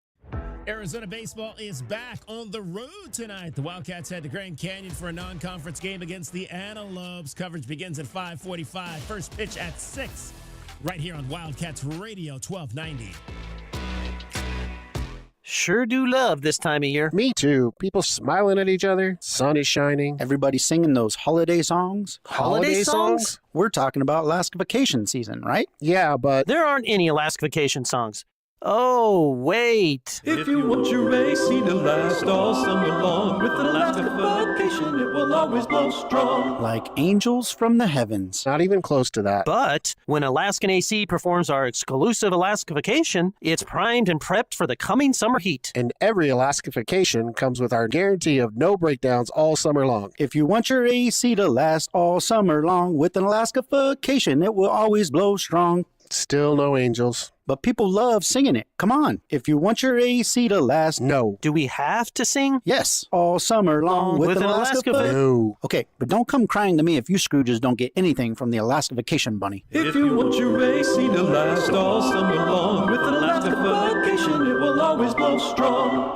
Arizona baseball is back on the road tonight. The Wildcats head to Grand Canyon for a non-conference game against the Antelopes. Coverage begins at 5:45. First pitch at 6. Right here on Wildcats Radio 1290. Sure do love this time of year. Me too. People smiling at each other, sun is shining. Everybody singing those holiday songs. Holiday songs? We're talking about Alaska vacation season, right? Yeah, but there aren't any Alaska vacation songs. Oh, wait. If you want your AC to last all summer long, with an Alaska vacation, it will always blow strong. Like angels from the heavens. Not even close to that. But when Alaskan AC performs our exclusive Alaska vacation, it's primed and prepped for the coming summer heat. And every Alaska vacation comes with our guarantee of no breakdowns all summer long. If you want your AC to last all summer long, with an Alaska vacation, it will always blow strong. Still no angels. But people love singing it. Come on. If you want your AC to last, no. Do we have to sing? Yes. All summer long with an Alaska No. Okay, but don't come crying to me if you Scrooges don't get anything from the Alaska Vacation Bunny. If you want your AC to last all summer long, with an Alaska vacation, it will always blow strong.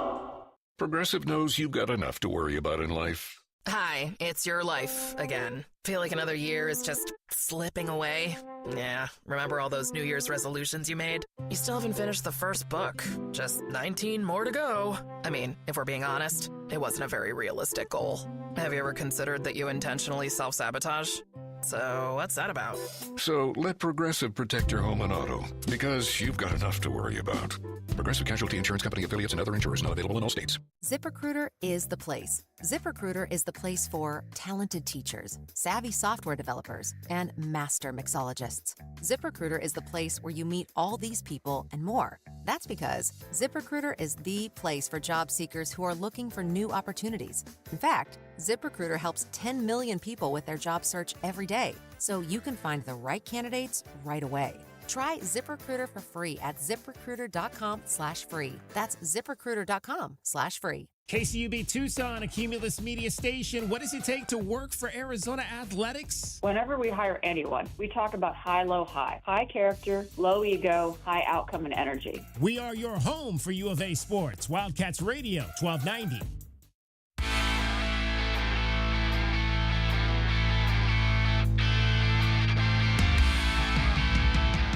Progressive knows you've got enough to worry about in life. Hi, it's your life again. Feel like another year is just slipping away? Yeah, remember all those New Year's resolutions you made? You still haven't finished the first book. Just 19 more to go. I mean, if we're being honest, it wasn't a very realistic goal. Have you ever considered that you intentionally self-sabotage? So, what's that about? So let Progressive protect your home and auto, because you've got enough to worry about. Progressive Casualty Insurance Company affiliates and other insurers not available in all states. ZipRecruiter is the place. ZipRecruiter is the place for talented teachers, savvy software developers, and master mixologists. ZipRecruiter is the place where you meet all these people and more. That's because ZipRecruiter is the place for job seekers who are looking for new opportunities. In fact, ZipRecruiter helps 10 million people with their job search every day, so you can find the right candidates right away. Try ZipRecruiter for free at ziprecruiter.com/free. That's ziprecruiter.com/free. KCUB Tucson, a Cumulus media station. What does it take to work for Arizona Athletics? Whenever we hire anyone, we talk about high, low, high. High character, low ego, high outcome and energy. We are your home for U of A sports. Wildcats Radio 1290.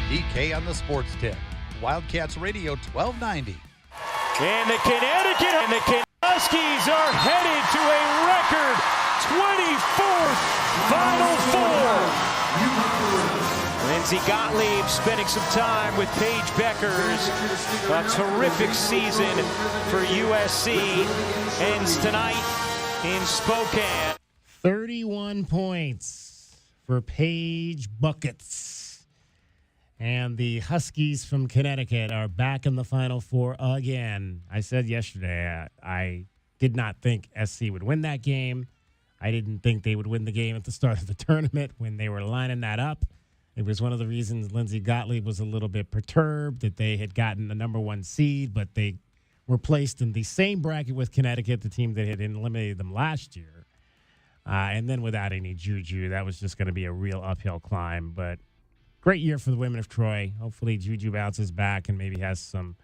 DK on the sports tip. Wildcats Radio 1290. And the Huskies are headed to a record 24th Final Four. Lindsey Gottlieb spending some time with Paige Beckers. A terrific season for USC ends tonight in Spokane. 31 points for Paige Buckets. And the Huskies from Connecticut are back in the Final Four again. I said yesterday I did not think SC would win that game. I didn't think they would win the game at the start of the tournament when they were lining that up. It was one of the reasons Lindsey Gottlieb was a little bit perturbed that they had gotten the number 1 seed, but they were placed in the same bracket with Connecticut, the team that had eliminated them last year. And then without any Juju, that was just going to be a real uphill climb. But great year for the women of Troy. Hopefully Juju bounces back and maybe has some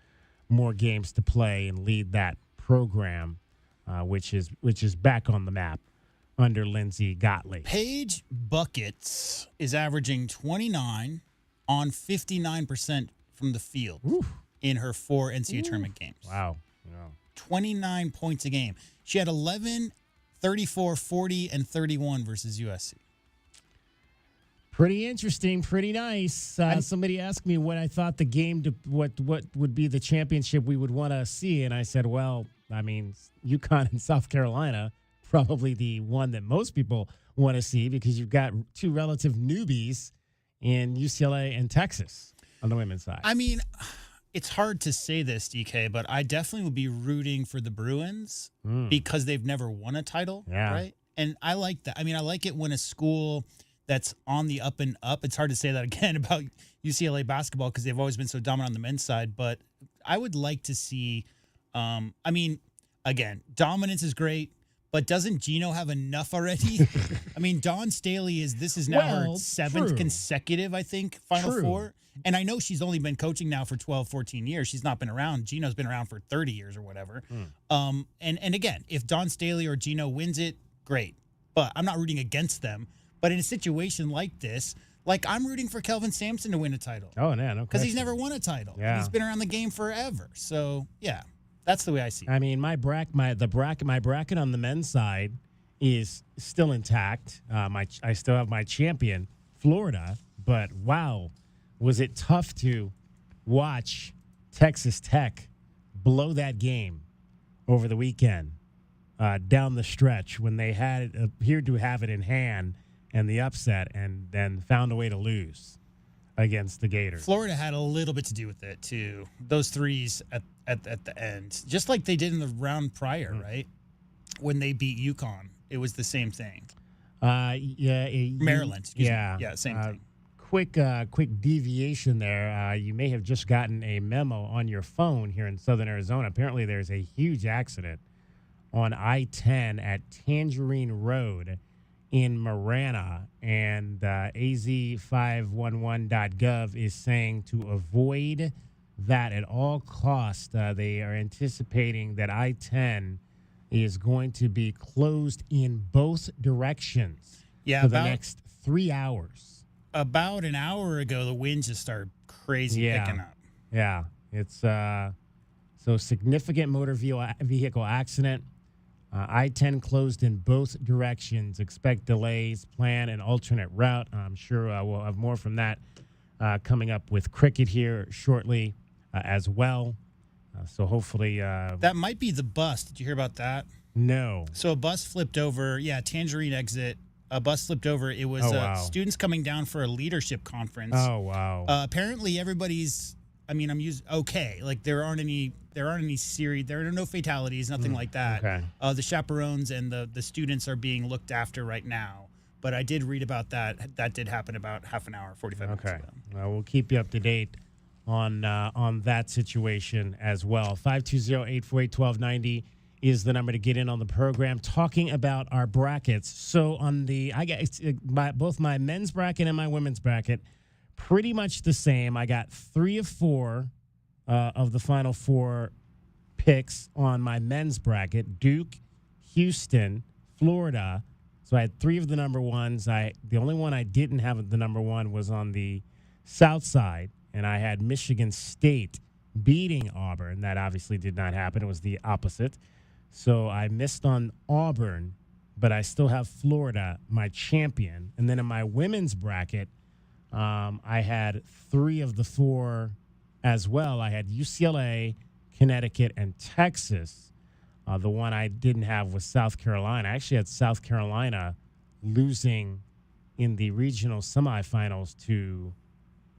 more games to play and lead that program, which is back on the map under Lindsey Gottlieb. Paige Buckets is averaging 29 on 59% from the field in her 4 NCAA tournament games. Wow. 29 points a game. She had 11, 34, 40, and 31 versus USC. Pretty interesting, pretty nice. Somebody asked me what I thought the game, what would be the championship we would want to see, and I said, well, I mean, UConn and South Carolina, probably the one that most people want to see because you've got 2 relative newbies in UCLA and Texas on the women's side. I mean, it's hard to say this, DK, but I definitely would be rooting for the Bruins because they've never won a title, right? And I like that. I mean, I like it when a school that's on the up and up. It's hard to say that again about UCLA basketball because they've always been so dominant on the men's side, but I would like to see, I mean, again, dominance is great. But doesn't Gino have enough already? I mean, Dawn Staley this is now her 7th consecutive, I think, Final Four. And I know she's only been coaching now for 12, 14 years. She's not been around. Gino's been around for 30 years or whatever. And again, if Dawn Staley or Gino wins it, great. But I'm not rooting against them. But in a situation like this, like I'm rooting for Kelvin Sampson to win a title. Oh, no, because he's never won a title. Yeah. He's been around the game forever. So, yeah. That's the way I see it. I mean, my bracket on the men's side is still intact. I still have my champion, Florida. But wow, was it tough to watch Texas Tech blow that game over the weekend down the stretch when they appeared to have it in hand and the upset, and then found a way to lose against the Gators. Florida had a little bit to do with it too. Those threes at the end, just like they did in the round prior, right? When they beat UConn, it was the same thing. Maryland. Yeah, same thing. Quick deviation there. You may have just gotten a memo on your phone here in Southern Arizona. Apparently, there's a huge accident on I-10 at Tangerine Road in Marana, and az511.gov is saying to avoid that at all costs. They are anticipating that I-10 is going to be closed in both directions for the next 3 hours. About an hour ago, the wind just started crazy picking up. Yeah, it's so significant motor vehicle accident. I-10 closed in both directions. Expect delays, plan an alternate route. I'm sure we'll have more from that coming up with cricket here shortly as well. So hopefully... that might be the bus. Did you hear about that? No. So a bus flipped over. Yeah, Tangerine exit. A bus flipped over. It was students coming down for a leadership conference. Oh, wow. Apparently everybody's... I mean, okay. Like there aren't any serious. There are no fatalities, nothing like that. Okay. The chaperones and the students are being looked after right now. But I did read about that. That did happen about half an hour, 45 minutes ago. Well, we'll keep you up to date on that situation as well. 520-848-1290 is the number to get in on the program. Talking about our brackets. So on both my men's bracket and my women's bracket. Pretty much the same. I got 3 of 4 of the Final Four picks on my men's bracket. Duke, Houston, Florida. So I had 3 of the number ones. The only one I didn't have the number 1 was on the south side, and I had Michigan State beating Auburn. That obviously did not happen. It was the opposite. So I missed on Auburn, but I still have Florida, my champion. And then in my women's bracket, I had 3 of the 4 as well. I had UCLA, Connecticut, and Texas. The one I didn't have was South Carolina. I actually had South Carolina losing in the regional semifinals to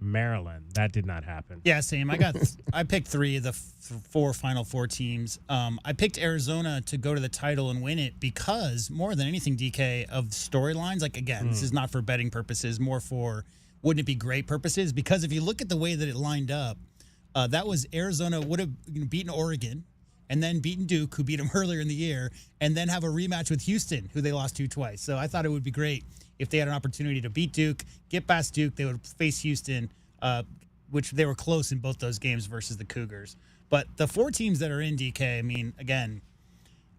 Maryland. That did not happen. Yeah, same. I picked 3 of the 4 Final Four teams. I picked Arizona to go to the title and win it because more than anything, DK, of storylines. Like, again, this is not for betting purposes, more for wouldn't it be great purposes. Because if you look at the way that it lined up, that was Arizona would have beaten Oregon and then beaten Duke, who beat them earlier in the year, and then have a rematch with Houston, who they lost to twice. So I thought it would be great if they had an opportunity to beat Duke, get past Duke, they would face Houston, which they were close in both those games versus the Cougars. But the 4 teams that are in, DK, I mean, again,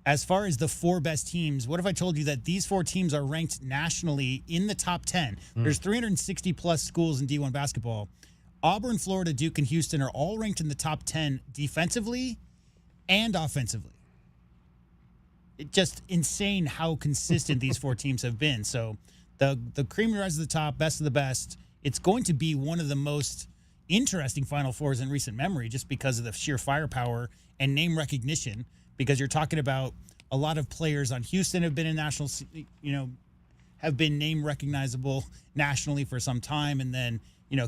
as far as the 4 best teams, what if I told you that these 4 teams are ranked nationally in the top 10? There's 360-plus schools in D1 basketball. Auburn, Florida, Duke, and Houston are all ranked in the top 10 defensively and offensively. It's just insane how consistent these 4 teams have been. So the cream rises to the top, best of the best. It's going to be one of the most interesting Final Fours in recent memory just because of the sheer firepower and name recognition, because you're talking about a lot of players on Houston have been in national, have been name recognizable nationally for some time. And then,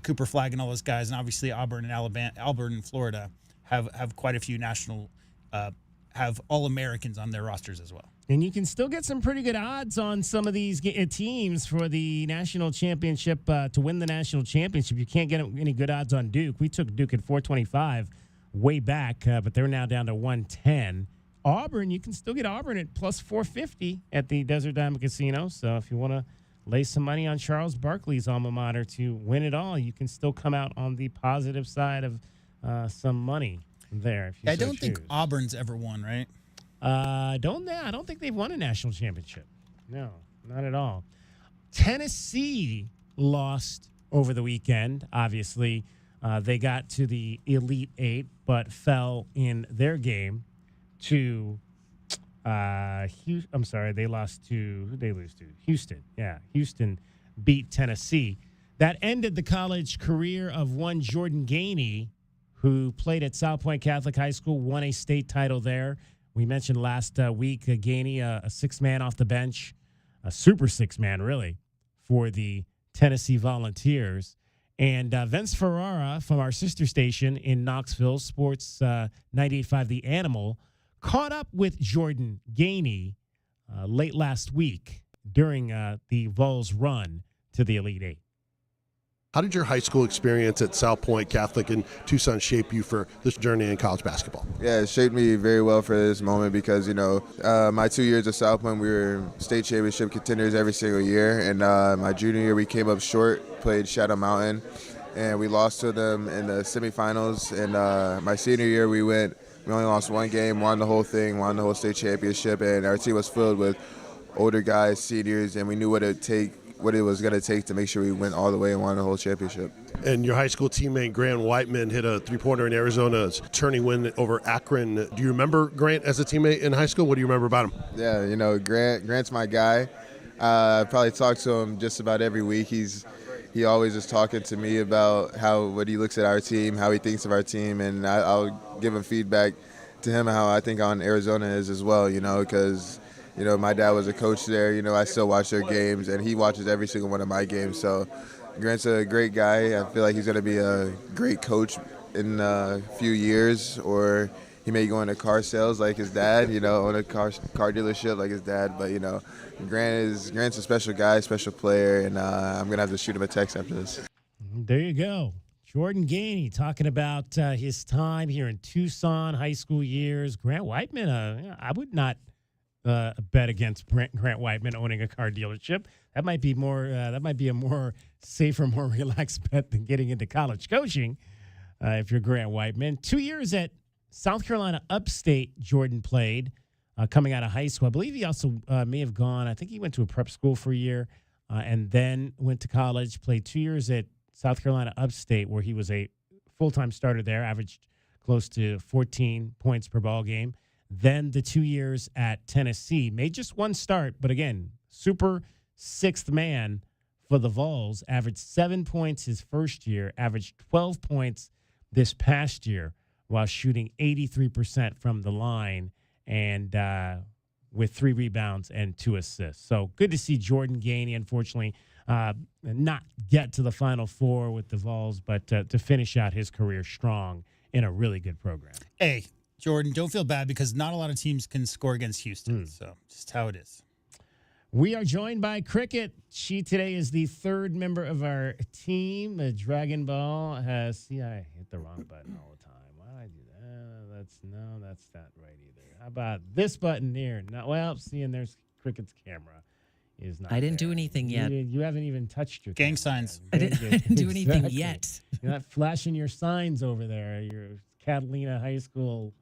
Cooper Flagg and all those guys, and obviously Auburn and Florida have quite a few national, have All-Americans on their rosters as well. And you can still get some pretty good odds on some of these teams for the national championship, to win the national championship. You can't get any good odds on Duke. We took Duke at 425 way back, but they're now down to 110. Auburn, you can still get Auburn at plus 450 at the Desert Diamond Casino. So if you want to lay some money on Charles Barkley's alma mater to win it all, you can still come out on the positive side of some money there. If you I don't think Auburn's ever won, right? I don't think they've won a national championship. No, not at all. Tennessee lost over the weekend. Obviously, they got to the Elite Eight, but fell in their game to they lost to, who'd they lose to? Houston. Yeah, Houston beat Tennessee. That ended the college career of one Jordan Gainey, who played at South Point Catholic High School, won a state title there. We mentioned last week, Gainey, a 6-man off the bench, a super 6-man, really, for the Tennessee Volunteers. And Vince Ferrara from our sister station in Knoxville, Sports 98.5 The Animal, caught up with Jordan Gainey late last week during the Vols' run to the Elite Eight. How did your high school experience at South Point Catholic in Tucson shape you for this journey in college basketball? Yeah, it shaped me very well for this moment because, my 2 years at South Point, we were state championship contenders every single year. And my junior year, we came up short, played Shadow Mountain, and we lost to them in the semifinals. And my senior year, we only lost 1 game, won the whole thing, won the whole state championship. And our team was filled with older guys, seniors, and we knew what it was going to take to make sure we went all the way and won the whole championship. And your high school teammate, Grant Whiteman, hit a 3-pointer in Arizona's turning win over Akron. Do you remember Grant as a teammate in high school? What do you remember about him? Yeah, Grant's my guy. I probably talk to him just about every week. He always is talking to me about what he looks at our team, how he thinks of our team, and I'll give him feedback to him how I think on Arizona is as well, because my dad was a coach there. I still watch their games, and he watches every single one of my games. So Grant's a great guy. I feel like he's going to be a great coach in a few years, or he may go into car sales like his dad, own a car dealership like his dad. But, Grant's a special guy, special player, and I'm going to have to shoot him a text after this. There you go. Jordan Gainey talking about his time here in Tucson, high school years. Grant Whiteman, I would not bet against Grant Whiteman owning a car dealership. That might be a more safer, more relaxed bet than getting into college coaching. If you're Grant Whiteman, 2 years at South Carolina Upstate, Jordan played coming out of high school. I believe he also may have gone. I think he went to a prep school for a year and then went to college. Played 2 years at South Carolina Upstate, where he was a full-time starter there, averaged close to 14 points per ball game. Then the 2 years at Tennessee, made just one start, but again, super 6th man for the Vols, averaged 7 points his first year, averaged 12 points this past year while shooting 83% from the line and with 3 rebounds and 2 assists. So good to see Jordan Gainey. Unfortunately, not get to the Final Four with the Vols, but to finish out his career strong in a really good program. Hey, Jordan, don't feel bad because not a lot of teams can score against Houston. So just how it is. We are joined by Cricket. She today is the third member of our team. Dragon Ball has. See, I hit the wrong button all the time. Why did I do that? That's not right either. How about this button here? And there's Cricket's camera. Is not. I didn't do anything yet. You haven't even touched your gang signs. I didn't do anything yet. You're not flashing your signs over there. Your Catalina High School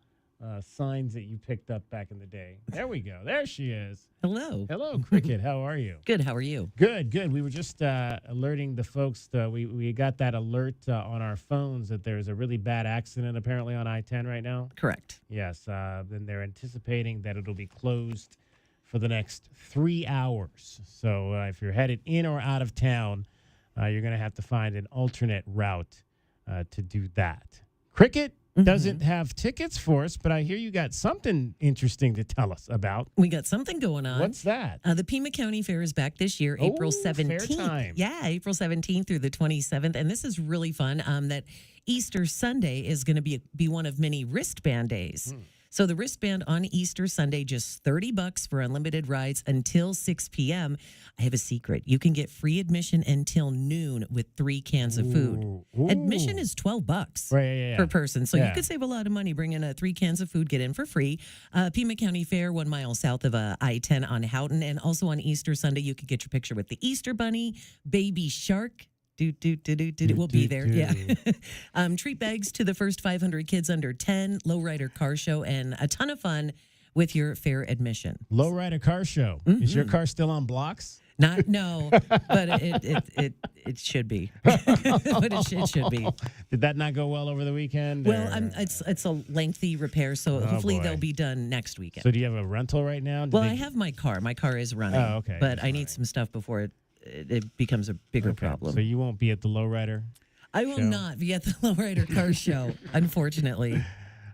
signs that you picked up back in the day. There we go. There she is. Hello. Hello, Cricket. How are you? Good. How are you? Good. We were just alerting the folks. We got that alert on our phones that there's a really bad accident apparently on I-10 right now. Correct. Yes. Then they're anticipating that it'll be closed for the next 3 hours. So if you're headed in or out of town, you're going to have to find an alternate route to do that. Cricket doesn't have tickets for us, but I hear you got something interesting to tell us about. We got something going on. What's that? The Pima County Fair is back this year, April 17th. Fair time. Yeah, April 17th through the 27th. And this is really fun that Easter Sunday is going to be one of many wristband days. So the wristband on Easter Sunday, just $30 for unlimited rides until 6 p.m. I have a secret. You can get free admission until noon with 3 cans of food. Admission is $12 per person. So you could save a lot of money bringing 3 cans of food, get in for free. Pima County Fair, 1 mile south of I-10 on Houghton. And also on Easter Sunday, you can get your picture with the Easter Bunny, Baby Shark. We'll be there. Yeah. Treat bags to the first 500 kids under 10, lowrider car show, and a ton of fun with your fair admission. Lowrider car show. Is your car still on blocks? No, but it should be. But it should be. Did that not go well over the weekend? Well, it's a lengthy repair, so hopefully they'll be done next weekend. So do you have a rental right now? I have my car. My car is running. Oh, okay. But I need some stuff before it becomes a bigger problem. So you won't be at the lowrider? I will not be at the lowrider car show, unfortunately.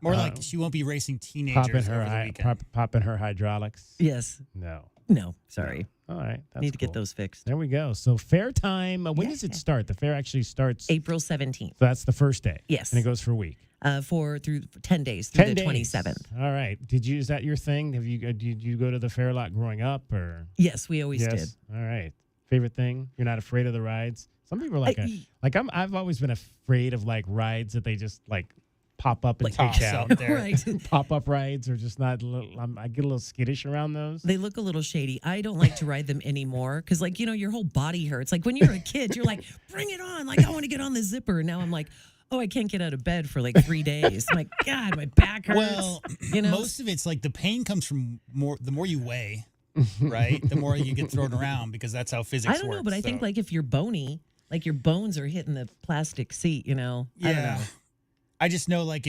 More like she won't be racing teenagers over the weekend. Popping her hydraulics? Yes. No, sorry. All right. That's Need to get those fixed. There we go. So fair time. When does it start? The fair actually starts April 17th. So that's the first day. Yes. And it goes for a week. Through 10 days, through the 27th. All right. Is that your thing? Did you go to the fair a lot growing up, or? Yes, we always did. All right. Favorite thing? You're not afraid of the rides? Some people are I've always been afraid of like rides that they just like pop up and take out. Right. Pop up rides are just not. I get a little skittish around those. They look a little shady. I don't like to ride them anymore because, like, your whole body hurts. Like when you're a kid, you're like, bring it on. Like I want to get on the zipper. Now I'm like, oh, I can't get out of bed for like 3 days. I'm like, God, my back hurts. Well, most of it's like the pain comes from the more you weigh. Right? The more you get thrown around because that's how physics works. I don't know, but I think like if you're bony, like your bones are hitting the plastic seat, I don't know. I just know like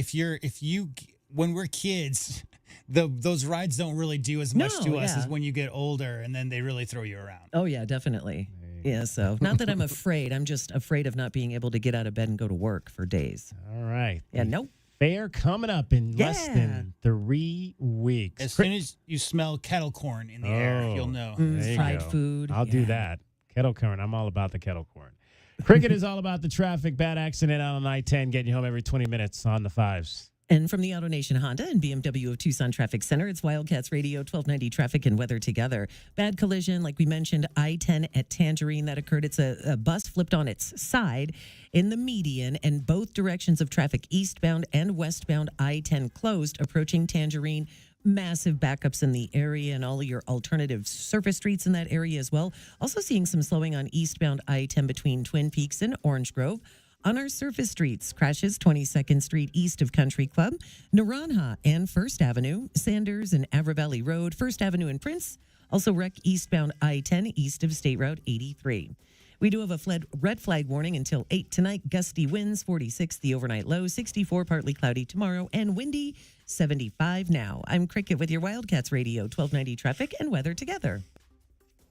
when we're kids, those rides don't really do as much to us as when you get older and then they really throw you around. Oh yeah, definitely. Yeah, so not that I'm afraid. I'm just afraid of not being able to get out of bed and go to work for days. All right. Yeah, nope. Fair coming up in less than 3 weeks. As soon as you smell kettle corn in the air, you'll know. Fried food. I'll do that. Kettle corn. I'm all about the kettle corn. Cricket is all about the traffic. Bad accident out on I-10, getting you home every 20 minutes on the 5s. And from the Auto Nation Honda and BMW of Tucson Traffic Center, it's Wildcats Radio 1290 Traffic and Weather Together. Bad collision, like we mentioned, I-10 at Tangerine that occurred. It's a bus flipped on its side in the median, and both directions of traffic, eastbound and westbound I-10 closed, approaching Tangerine. Massive backups in the area and all of your alternative surface streets in that area as well. Also seeing some slowing on eastbound I-10 between Twin Peaks and Orange Grove. On our surface streets, crashes 22nd Street east of Country Club, Naranja and First Avenue, Sanders and Avra Valley Road, First Avenue and Prince. Also wreck eastbound I-10 east of State Route 83. We do have a red flag warning until 8 tonight. Gusty winds, 46 the overnight low, 64 partly cloudy tomorrow, and windy, 75 now. I'm Cricket with your Wildcats Radio 1290 Traffic and Weather Together.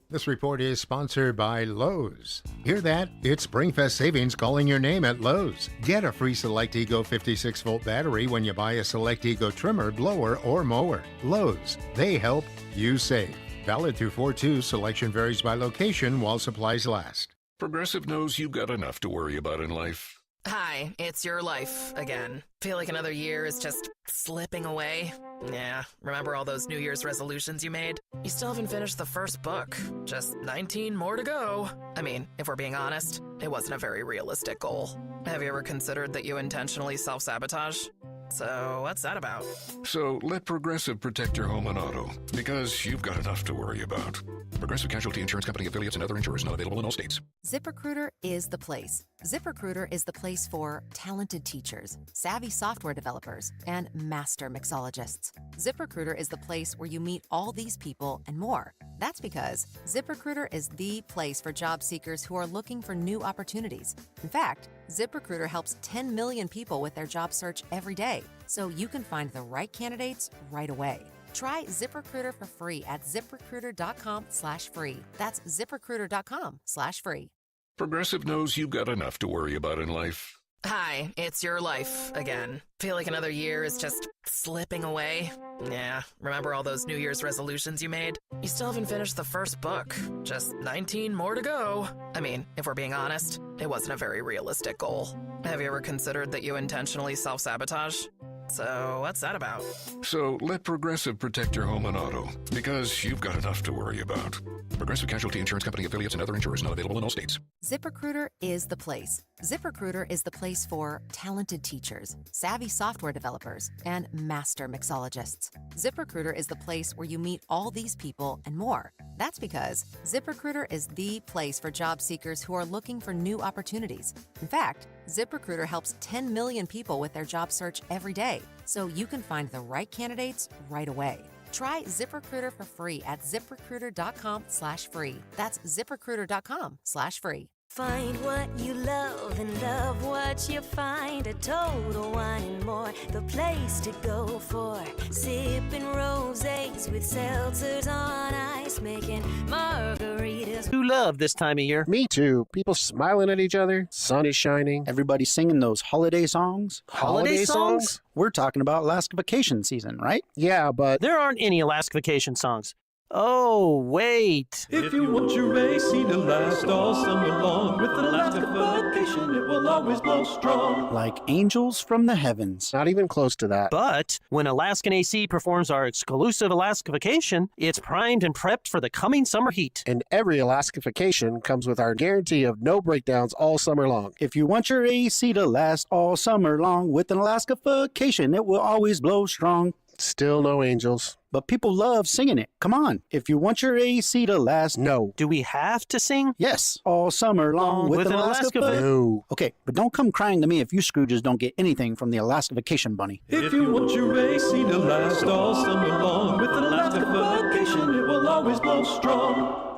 This report is sponsored by Lowe's. Hear that? It's Springfest savings calling your name at Lowe's. Get a free Select Ego 56-volt battery when you buy a Select Ego trimmer, blower, or mower. Lowe's. They help, you save. Valid through 4/2. Selection varies by location while supplies last. Progressive knows you've got enough to worry about in life. Hi, it's your life again. Feel like another year is just slipping away? Yeah, remember all those New Year's resolutions you made? You still haven't finished the first book. Just 19 more to go. I mean, if we're being honest, it wasn't a very realistic goal. Have you ever considered that you intentionally self-sabotage? So what's that about? So let Progressive protect your home and auto, because you've got enough to worry about. Progressive Casualty Insurance Company affiliates and other insurers not available in all states. ZipRecruiter is the place. ZipRecruiter is the place for talented teachers, savvy software developers, and master mixologists. ZipRecruiter is the place where you meet all these people and more. That's because ZipRecruiter is the place for job seekers who are looking for new opportunities. In fact, ZipRecruiter helps 10 million people with their job search every day, so you can find the right candidates right away. Try ZipRecruiter for free at ziprecruiter.com/free. That's ziprecruiter.com/free. Progressive knows you've got enough to worry about in life. Hi, it's your life again. Feel like another year is just slipping away? Yeah, remember all those New Year's resolutions you made? You still haven't finished the first book. Just 19 more to go. I mean, if we're being honest, it wasn't a very realistic goal. Have you ever considered that you intentionally self-sabotage? So what's that about? So let Progressive protect your home and auto, because you've got enough to worry about. Progressive Casualty Insurance Company affiliates and other insurers not available in all states. ZipRecruiter is the place. ZipRecruiter is the place for talented teachers, savvy software developers, and master mixologists. ZipRecruiter is the place where you meet all these people and more. That's because ZipRecruiter is the place for job seekers who are looking for new opportunities. In fact, ZipRecruiter helps 10 million people with their job search every day, so you can find the right candidates right away. Try ZipRecruiter for free at ziprecruiter.com/free. That's ziprecruiter.com/free. Find what you love and love what you find at Total Wine and More, the place to go for sipping rosés with seltzers on ice, making margaritas. You love this time of year. Me too. People smiling at each other. Sun is shining. Everybody singing those holiday songs. Holiday songs? We're talking about Alaska vacation season, right? Yeah, but there aren't any Alaska vacation songs. Oh, wait. If you want your AC to last all summer long, with an Alaska vacation, it will always blow strong. Like angels from the heavens. Not even close to that. But when Alaskan AC performs our exclusive Alaska vacation, it's primed and prepped for the coming summer heat. And every Alaska vacation comes with our guarantee of no breakdowns all summer long. If you want your AC to last all summer long, with an Alaska vacation, it will always blow strong. Still no angels. But people love singing it. Come on. If you want your AC to last... No. Do we have to sing? Yes. All summer long with an Alaska No. Okay, but don't come crying to me if you Scrooges don't get anything from the Alaska Vacation Bunny. If you want your AC to last all summer long, with an Alaska vacation, it will always blow strong.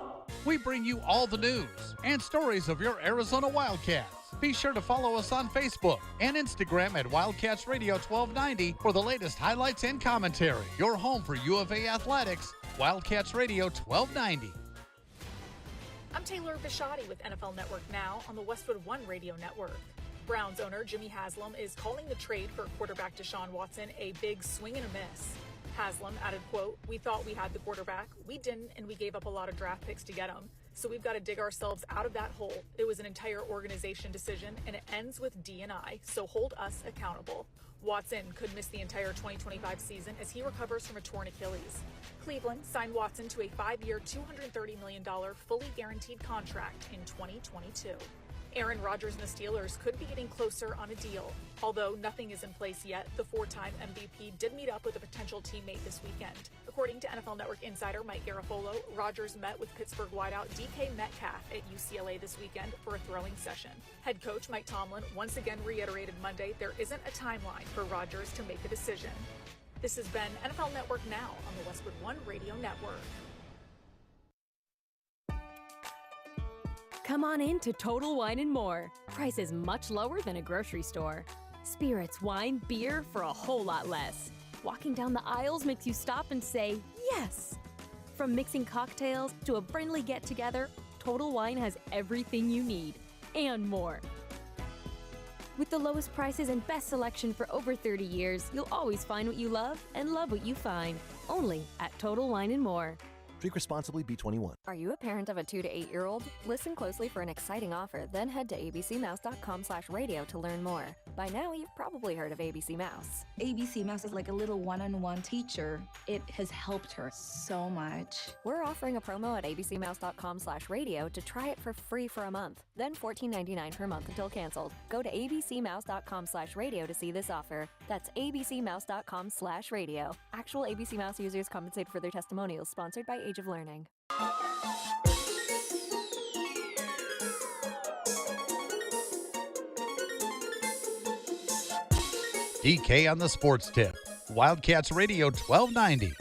We bring you all the news and stories of your Arizona Wildcats. Be sure to follow us on Facebook and Instagram at Wildcats Radio 1290 for the latest highlights and commentary. Your home for U of A athletics, Wildcats Radio 1290. I'm Taylor Bishotti with NFL Network Now on the Westwood One Radio Network. Browns owner Jimmy Haslam is calling the trade for quarterback Deshaun Watson a big swing and a miss. Haslam added, quote, "We thought we had the quarterback. We didn't, and we gave up a lot of draft picks to get him. So we've got to dig ourselves out of that hole. It was an entire organization decision, and it ends with D&I, so hold us accountable." Watson could miss the entire 2025 season as he recovers from a torn Achilles. Cleveland signed Watson to a 5-year, $230 million fully guaranteed contract in 2022. Aaron Rodgers and the Steelers could be getting closer on a deal. Although nothing is in place yet, the four-time MVP did meet up with a potential teammate this weekend. According to NFL Network insider Mike Garafolo, Rodgers met with Pittsburgh wideout DK Metcalf at UCLA this weekend for a throwing session. Head coach Mike Tomlin once again reiterated Monday there isn't a timeline for Rodgers to make a decision. This has been NFL Network Now on the Westwood One Radio Network. Come on in to Total Wine and More. Prices much lower than a grocery store. Spirits, wine, beer for a whole lot less. Walking down the aisles makes you stop and say, yes! From mixing cocktails to a friendly get-together, Total Wine has everything you need, and more. With the lowest prices and best selection for over 30 years, you'll always find what you love and love what you find. Only at Total Wine and More. Drink responsibly. B21. Are you a parent of a 2 to 8-year-old? Listen closely for an exciting offer, then head to abcmouse.com/radio to learn more. By now, you've probably heard of ABC Mouse. ABC Mouse is like a little one-on-one teacher. It has helped her so much. We're offering a promo at abcmouse.com/radio to try it for free for a month, then $14.99 per month until canceled. Go to abcmouse.com/radio to see this offer. That's abcmouse.com/radio. Actual ABC Mouse users compensated for their testimonials, sponsored by Age of Learning. DK on the sports tip. Wildcats Radio 1290.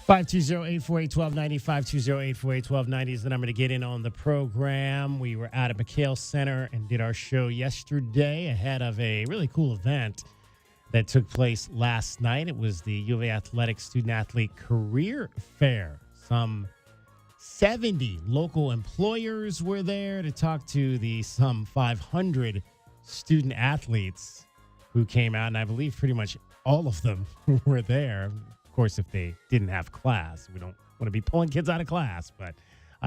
520-848-1290, 520-848-1290 is the number to get in on the program. We were out at McHale Center and did our show yesterday ahead of a really cool event that took place last night. It was the U of A Athletics Student Athlete Career Fair. Some 70 local employers were there to talk to the some 500 student athletes who came out, and I believe pretty much all of them were there. Of course, if they didn't have class. We don't want to be pulling kids out of class, but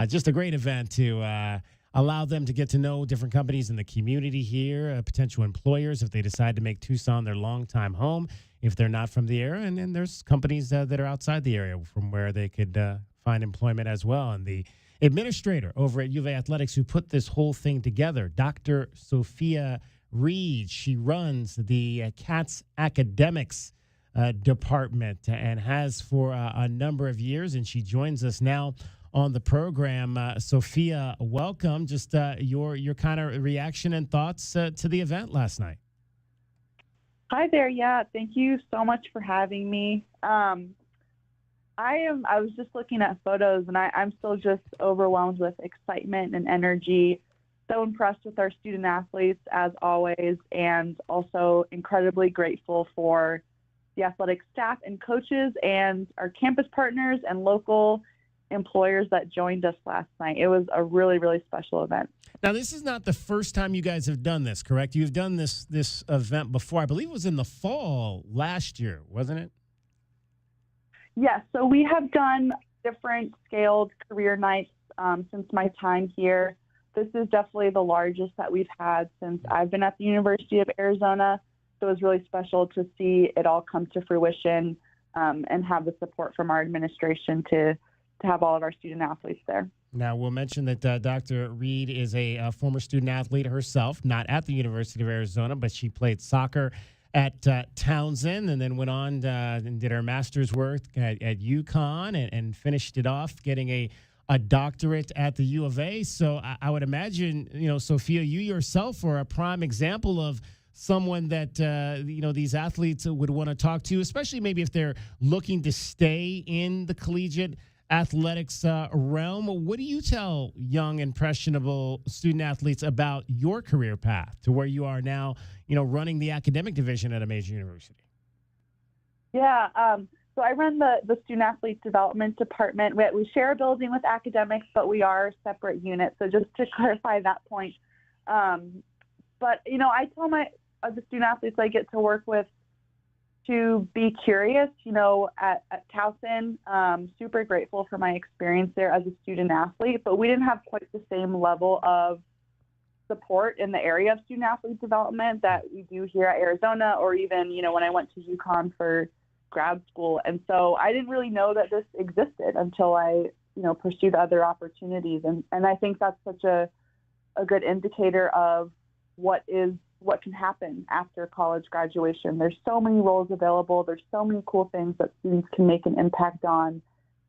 just a great event to allow them to get to know different companies in the community here, potential employers if they decide to make Tucson their longtime home, if they're not from the area. And then there's companies that are outside the area from where they could find employment as well. And the administrator over at U of A Athletics who put this whole thing together, Dr. Sophia Reed, she runs the Cats Academics department and has for a number of years, and she joins us now on the program. Sophia, welcome. Just your kind of reaction and thoughts to the event last night. Hi there. Yeah, thank you so much for having me. I was just looking at photos, and I'm still just overwhelmed with excitement and energy. So impressed with our student athletes as always, and also incredibly grateful for the athletic staff and coaches and our campus partners and local employers that joined us last night. It was a really, really special event. Now, this is not the first time you guys have done this, correct? You've done this event before. I believe it was in the fall last year, wasn't it? Yes. So we have done different scaled career nights since my time here. This is definitely the largest that we've had since I've been at the University of Arizona. So it was really special to see it all come to fruition and have the support from our administration to have all of our student athletes there. Now, we'll mention that Dr. Reed is a former student athlete herself, not at the University of Arizona, but she played soccer at Townsend and then went on and did her master's work at UConn and finished it off getting a doctorate at the U of A. So I would imagine, Sophia, you yourself are a prime example of someone that, these athletes would want to talk to, especially maybe if they're looking to stay in the collegiate athletics realm. What do you tell young, impressionable student athletes about your career path to where you are now, running the academic division at a major university? Yeah, so I run the student athlete development department. We share a building with academics, but we are separate units. So just to clarify that point. But, I tell the student athletes I get to work with to be curious, at Towson. Super grateful for my experience there as a student athlete, but we didn't have quite the same level of support in the area of student athlete development that we do here at Arizona, or even, when I went to UConn for grad school. And so I didn't really know that this existed until I, pursued other opportunities. And I think that's such a good indicator of what can happen after college graduation. There's so many roles available. There's so many cool things that students can make an impact on.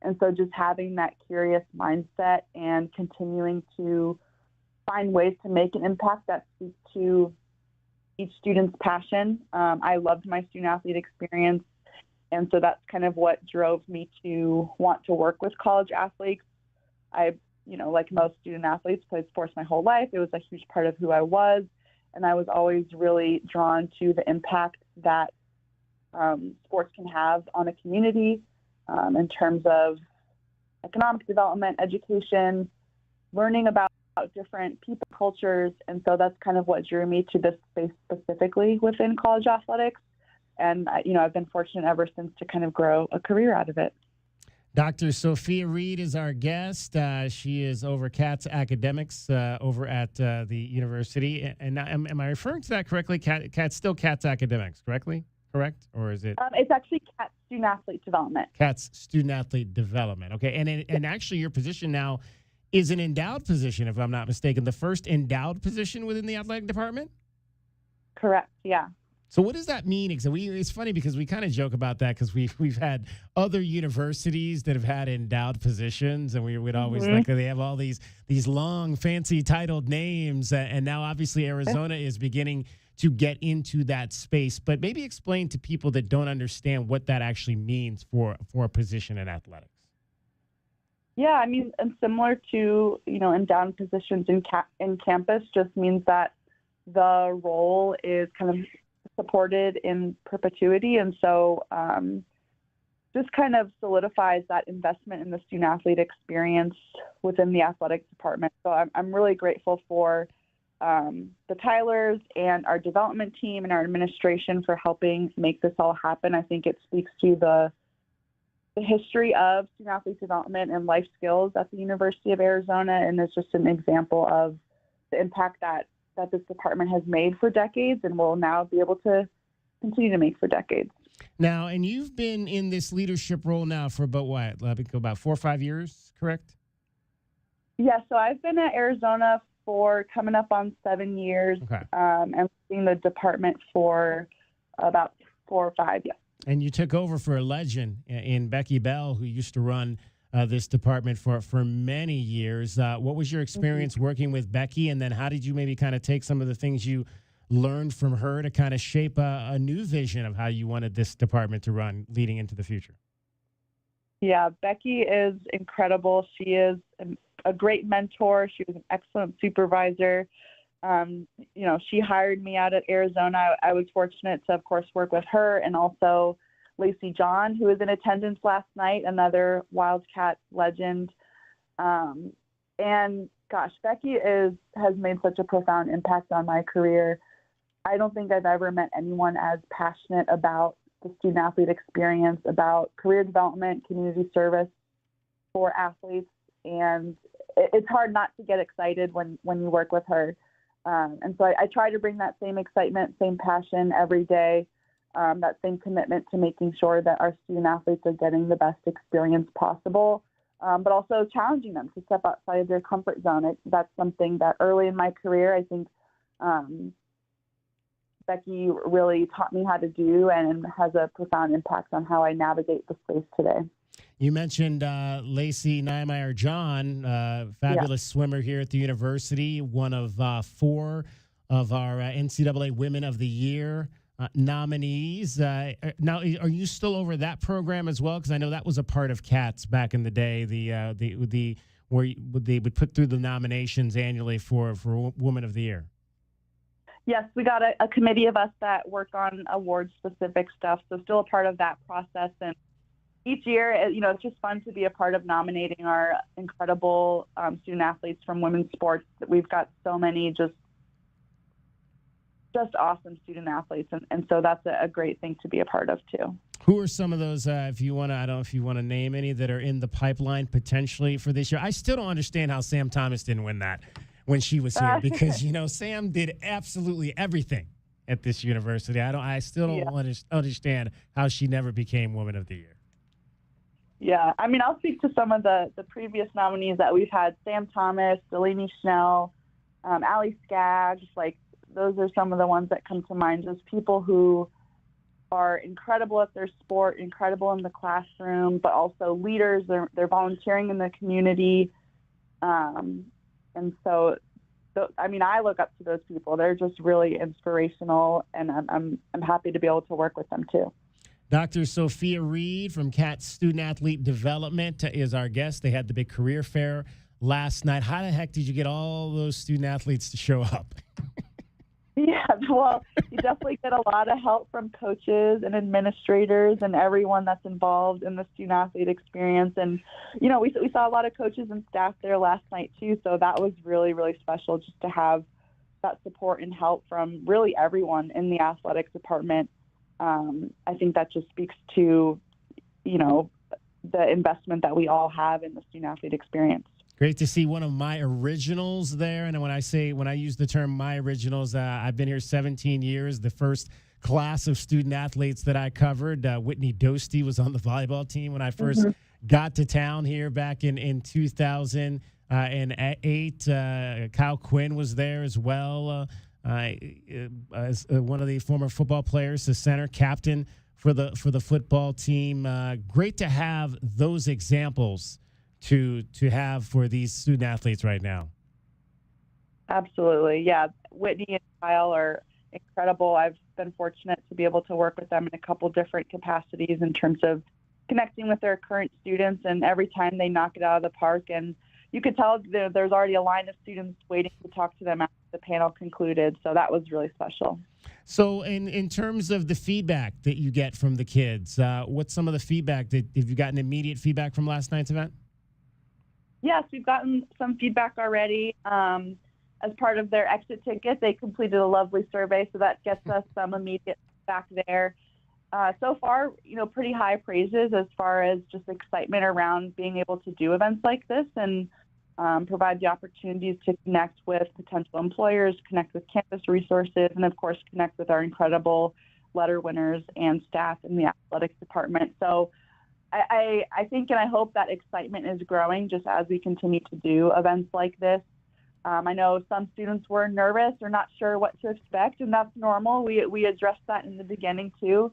And so just having that curious mindset and continuing to find ways to make an impact that speaks to each student's passion. I loved my student athlete experience. And so that's kind of what drove me to want to work with college athletes. I, like most student athletes, played sports my whole life. It was a huge part of who I was. And I was always really drawn to the impact that sports can have on a community in terms of economic development, education, learning about different people, cultures. And so that's kind of what drew me to this space specifically within college athletics. And, I've been fortunate ever since to kind of grow a career out of it. Dr. Sophia Reed is our guest. She is over Cats academics over at the university. And am I referring to that correctly? Still Cats academics, correct? Or is it? It's actually Cats student-athlete development. Cats student-athlete development. Okay. And actually your position now is an endowed position, if I'm not mistaken. The first endowed position within the athletic department? Correct, yeah. So what does that mean? It's funny because we kind of joke about that because we've had other universities that have had endowed positions, and we would always like they have all these long, fancy titled names, and now obviously Arizona is beginning to get into that space. But maybe explain to people that don't understand what that actually means for a position in athletics. Yeah, I mean, and similar to endowed positions in campus, just means that the role is kind of supported in perpetuity, and so just kind of solidifies that investment in the student-athlete experience within the athletic department. So I'm really grateful for the Tylers and our development team and our administration for helping make this all happen. I think it speaks to the history of student-athlete development and life skills at the University of Arizona, and it's just an example of the impact that this department has made for decades and will now be able to continue to make for decades. Now, and you've been in this leadership role now for about 4 or 5 years, correct? Yeah, so I've been at Arizona for coming up on 7 years, and leading the department for about 4 or 5, yeah. And you took over for a legend in Becky Bell, who used to run this department for many years. What was your experience working with Becky, and then how did you maybe kind of take some of the things you learned from her to kind of shape a new vision of how you wanted this department to run leading into the future? Yeah, Becky is incredible. She is a great mentor. She was an excellent supervisor. She hired me out at Arizona. I was fortunate to, of course, work with her, and also Lacey John, who was in attendance last night, another Wildcat legend. And gosh, Becky has made such a profound impact on my career. I don't think I've ever met anyone as passionate about the student-athlete experience, about career development, community service for athletes. And it's hard not to get excited when you work with her. And so I try to bring that same excitement, same passion every day, that same commitment to making sure that our student-athletes are getting the best experience possible, but also challenging them to step outside of their comfort zone. That's something that early in my career, I think Becky really taught me how to do and has a profound impact on how I navigate the space today. You mentioned Lacey John, fabulous swimmer here at the university, one of 4 of our NCAA Women of the Year nominees. Now, are you still over that program as well? Because I know that was a part of Cats back in the day, where they would put through the nominations annually for Woman of the Year. Yes, we got a committee of us that work on award-specific stuff, so still a part of that process. And each year, it's just fun to be a part of nominating our incredible student athletes from women's sports. We've got so many just awesome student athletes, and so that's a great thing to be a part of too. Who are some of those, if you want to, I don't know if you want to name any that are in the pipeline potentially for this year? I still don't understand how Sam Thomas didn't win that when she was here, because Sam did absolutely everything at this university. I still don't understand how she never became Woman of the Year. Yeah, I mean, I'll speak to some of the previous nominees that we've had: Sam Thomas, Delaney Schnell, Allie Skaggs. Like, those are some of the ones that come to mind. Just people who are incredible at their sport, incredible in the classroom, but also leaders. They're volunteering in the community, and so, I look up to those people. They're just really inspirational, and I'm happy to be able to work with them too. Dr. Sophia Reed from Cats Student Athlete Development is our guest. They had the big career fair last night. How the heck did you get all those student athletes to show up? Yeah, well, you definitely get a lot of help from coaches and administrators and everyone that's involved in the student athlete experience. And, we saw a lot of coaches and staff there last night too. So that was really, really special just to have that support and help from really everyone in the athletic department. I think that just speaks to, the investment that we all have in the student-athlete experience. Great to see one of my originals there. And when I use the term my originals, I've been here 17 years. The first class of student athletes that I covered, Whitney Dostey was on the volleyball team when I first got to town here back in 2008. Kyle Quinn was there as well, as one of the former football players, the center captain for the football team. Great to have those examples to have for these student athletes right now. Absolutely. Yeah. Whitney and Kyle are incredible. I've been fortunate to be able to work with them in a couple different capacities in terms of connecting with their current students, and every time they knock it out of the park. And you could tell there's already a line of students waiting to talk to them after the panel concluded. So that was really special. So in terms of the feedback that you get from the kids, what's some of the feedback have you gotten immediate feedback from last night's event? Yes, we've gotten some feedback already. As part of their exit ticket, they completed a lovely survey, so that gets us some immediate feedback there. So far, pretty high praises as far as just excitement around being able to do events like this and provide the opportunities to connect with potential employers, connect with campus resources, and of course, connect with our incredible letter winners and staff in the athletics department. So I think and I hope that excitement is growing just as we continue to do events like this. I know some students were nervous or not sure what to expect, and that's normal. We addressed that in the beginning too.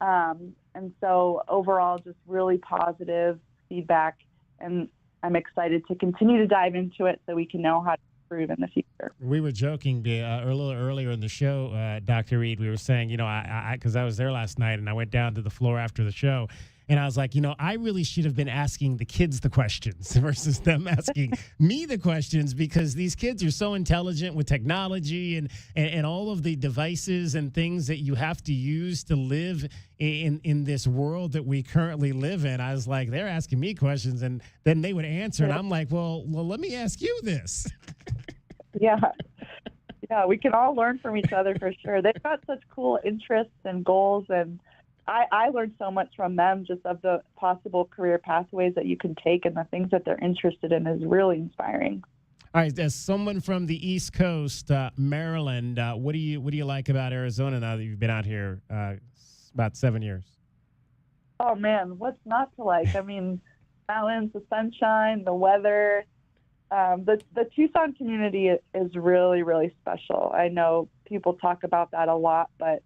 And so overall, just really positive feedback, and I'm excited to continue to dive into it so we can know how to improve in the future. We were joking a little earlier in the show, Dr. Reed. We were saying, because I was there last night and I went down to the floor after the show, and I was like, I really should have been asking the kids the questions versus them asking me the questions, because these kids are so intelligent with technology and all of the devices and things that you have to use to live in this world that we currently live in. I was like, they're asking me questions, and then they would answer, and I'm like, well, let me ask you this. Yeah, we can all learn from each other for sure. They've got such cool interests and goals, and I learned so much from them just of the possible career pathways that you can take and the things that they're interested in is really inspiring. All right, as someone from the East Coast, Maryland, what do you like about Arizona now that you've been out here about 7 years? Oh man, what's not to like? I mean, mountains, the sunshine, the weather. The Tucson community is really, really special. I know people talk about that a lot, but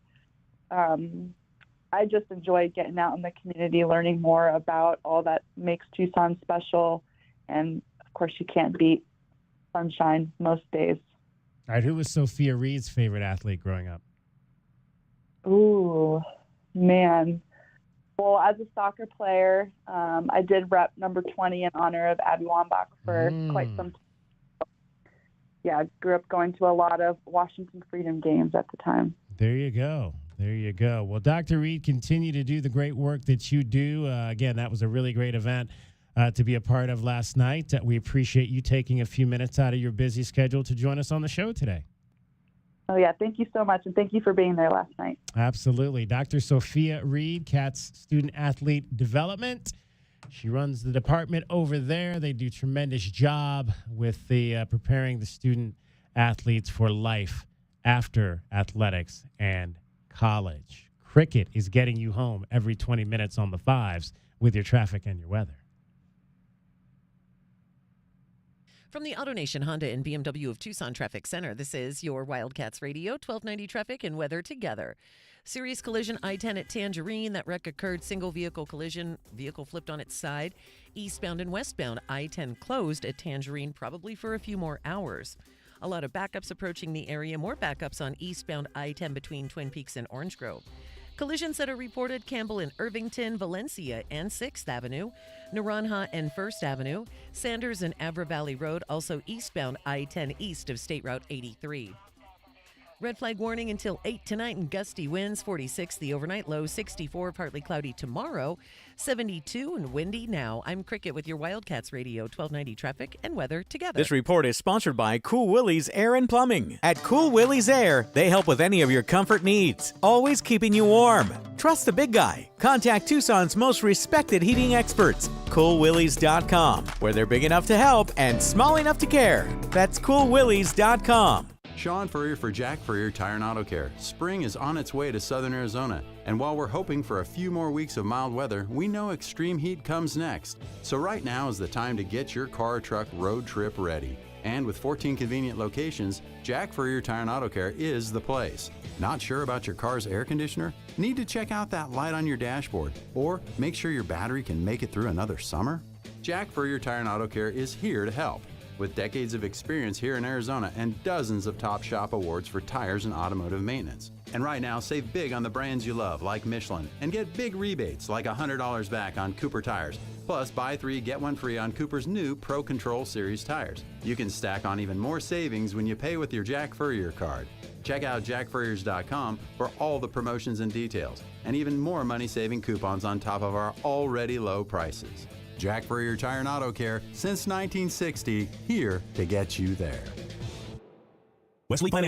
I just enjoy getting out in the community, learning more about all that makes Tucson special. And of course, you can't beat sunshine most days. All right, who was Sophia Reed's favorite athlete growing up? Ooh, man. Well, as a soccer player, I did rep number 20 in honor of Abby Wambach for quite some time. Yeah, I grew up going to a lot of Washington Freedom games at the time. There you go. There you go. Well, Dr. Reed, continue to do the great work that you do. Again, that was a really great event to be a part of last night. We appreciate you taking a few minutes out of your busy schedule to join us on the show today. Oh, yeah. Thank you so much, and thank you for being there last night. Absolutely. Dr. Sophia Reed, CATS Student Athlete Development. She runs the department over there. They do a tremendous job with the preparing the student athletes for life after athletics and college. Cricket is getting you home every 20 minutes on the fives with your traffic and your weather. From the AutoNation Honda and BMW of Tucson Traffic Center, this is your Wildcats Radio, 1290 traffic and weather together. Serious collision, I-10 at Tangerine. That wreck occurred, single vehicle collision, vehicle flipped on its side. Eastbound and westbound, I-10 closed at Tangerine, probably for a few more hours. A lot of backups approaching the area, more backups on eastbound I-10 between Twin Peaks and Orange Grove. Collisions that are reported, Campbell and Irvington, Valencia and 6th Avenue, Naranja and 1st Avenue, Sanders and Abra Valley Road, also eastbound I-10 east of State Route 83. Red flag warning until 8 tonight and gusty winds, 46 the overnight low, 64 partly cloudy tomorrow, 72 and windy now. I'm Cricket with your Wildcats Radio 1290 traffic and weather together. This report is sponsored by Cool Willie's Air and Plumbing. At Cool Willie's Air, they help with any of your comfort needs, always keeping you warm. Trust the big guy. Contact Tucson's most respected heating experts, CoolWillies.com, where they're big enough to help and small enough to care. That's CoolWillies.com. Sean Furrier for Jack Furrier Tire and Auto Care. Spring is on its way to southern Arizona, and while we're hoping for a few more weeks of mild weather, we know extreme heat comes next. So right now is the time to get your car or truck road trip ready. And with 14 convenient locations, Jack Furrier Tire and Auto Care is the place. Not sure about your car's air conditioner? Need to check out that light on your dashboard? Or make sure your battery can make it through another summer? Jack Furrier Tire and Auto Care is here to help. With decades of experience here in Arizona and dozens of top shop awards for tires and automotive maintenance. And right now, save big on the brands you love, like Michelin, and get big rebates like $100 back on Cooper tires. Plus, buy 3, get 1 free on Cooper's new Pro Control Series tires. You can stack on even more savings when you pay with your Jack Furrier card. Check out jackfurriers.com for all the promotions and details, and even more money-saving coupons on top of our already low prices. Jack Furrier Tire and Auto Care, since 1960, here to get you there. Wesley Financial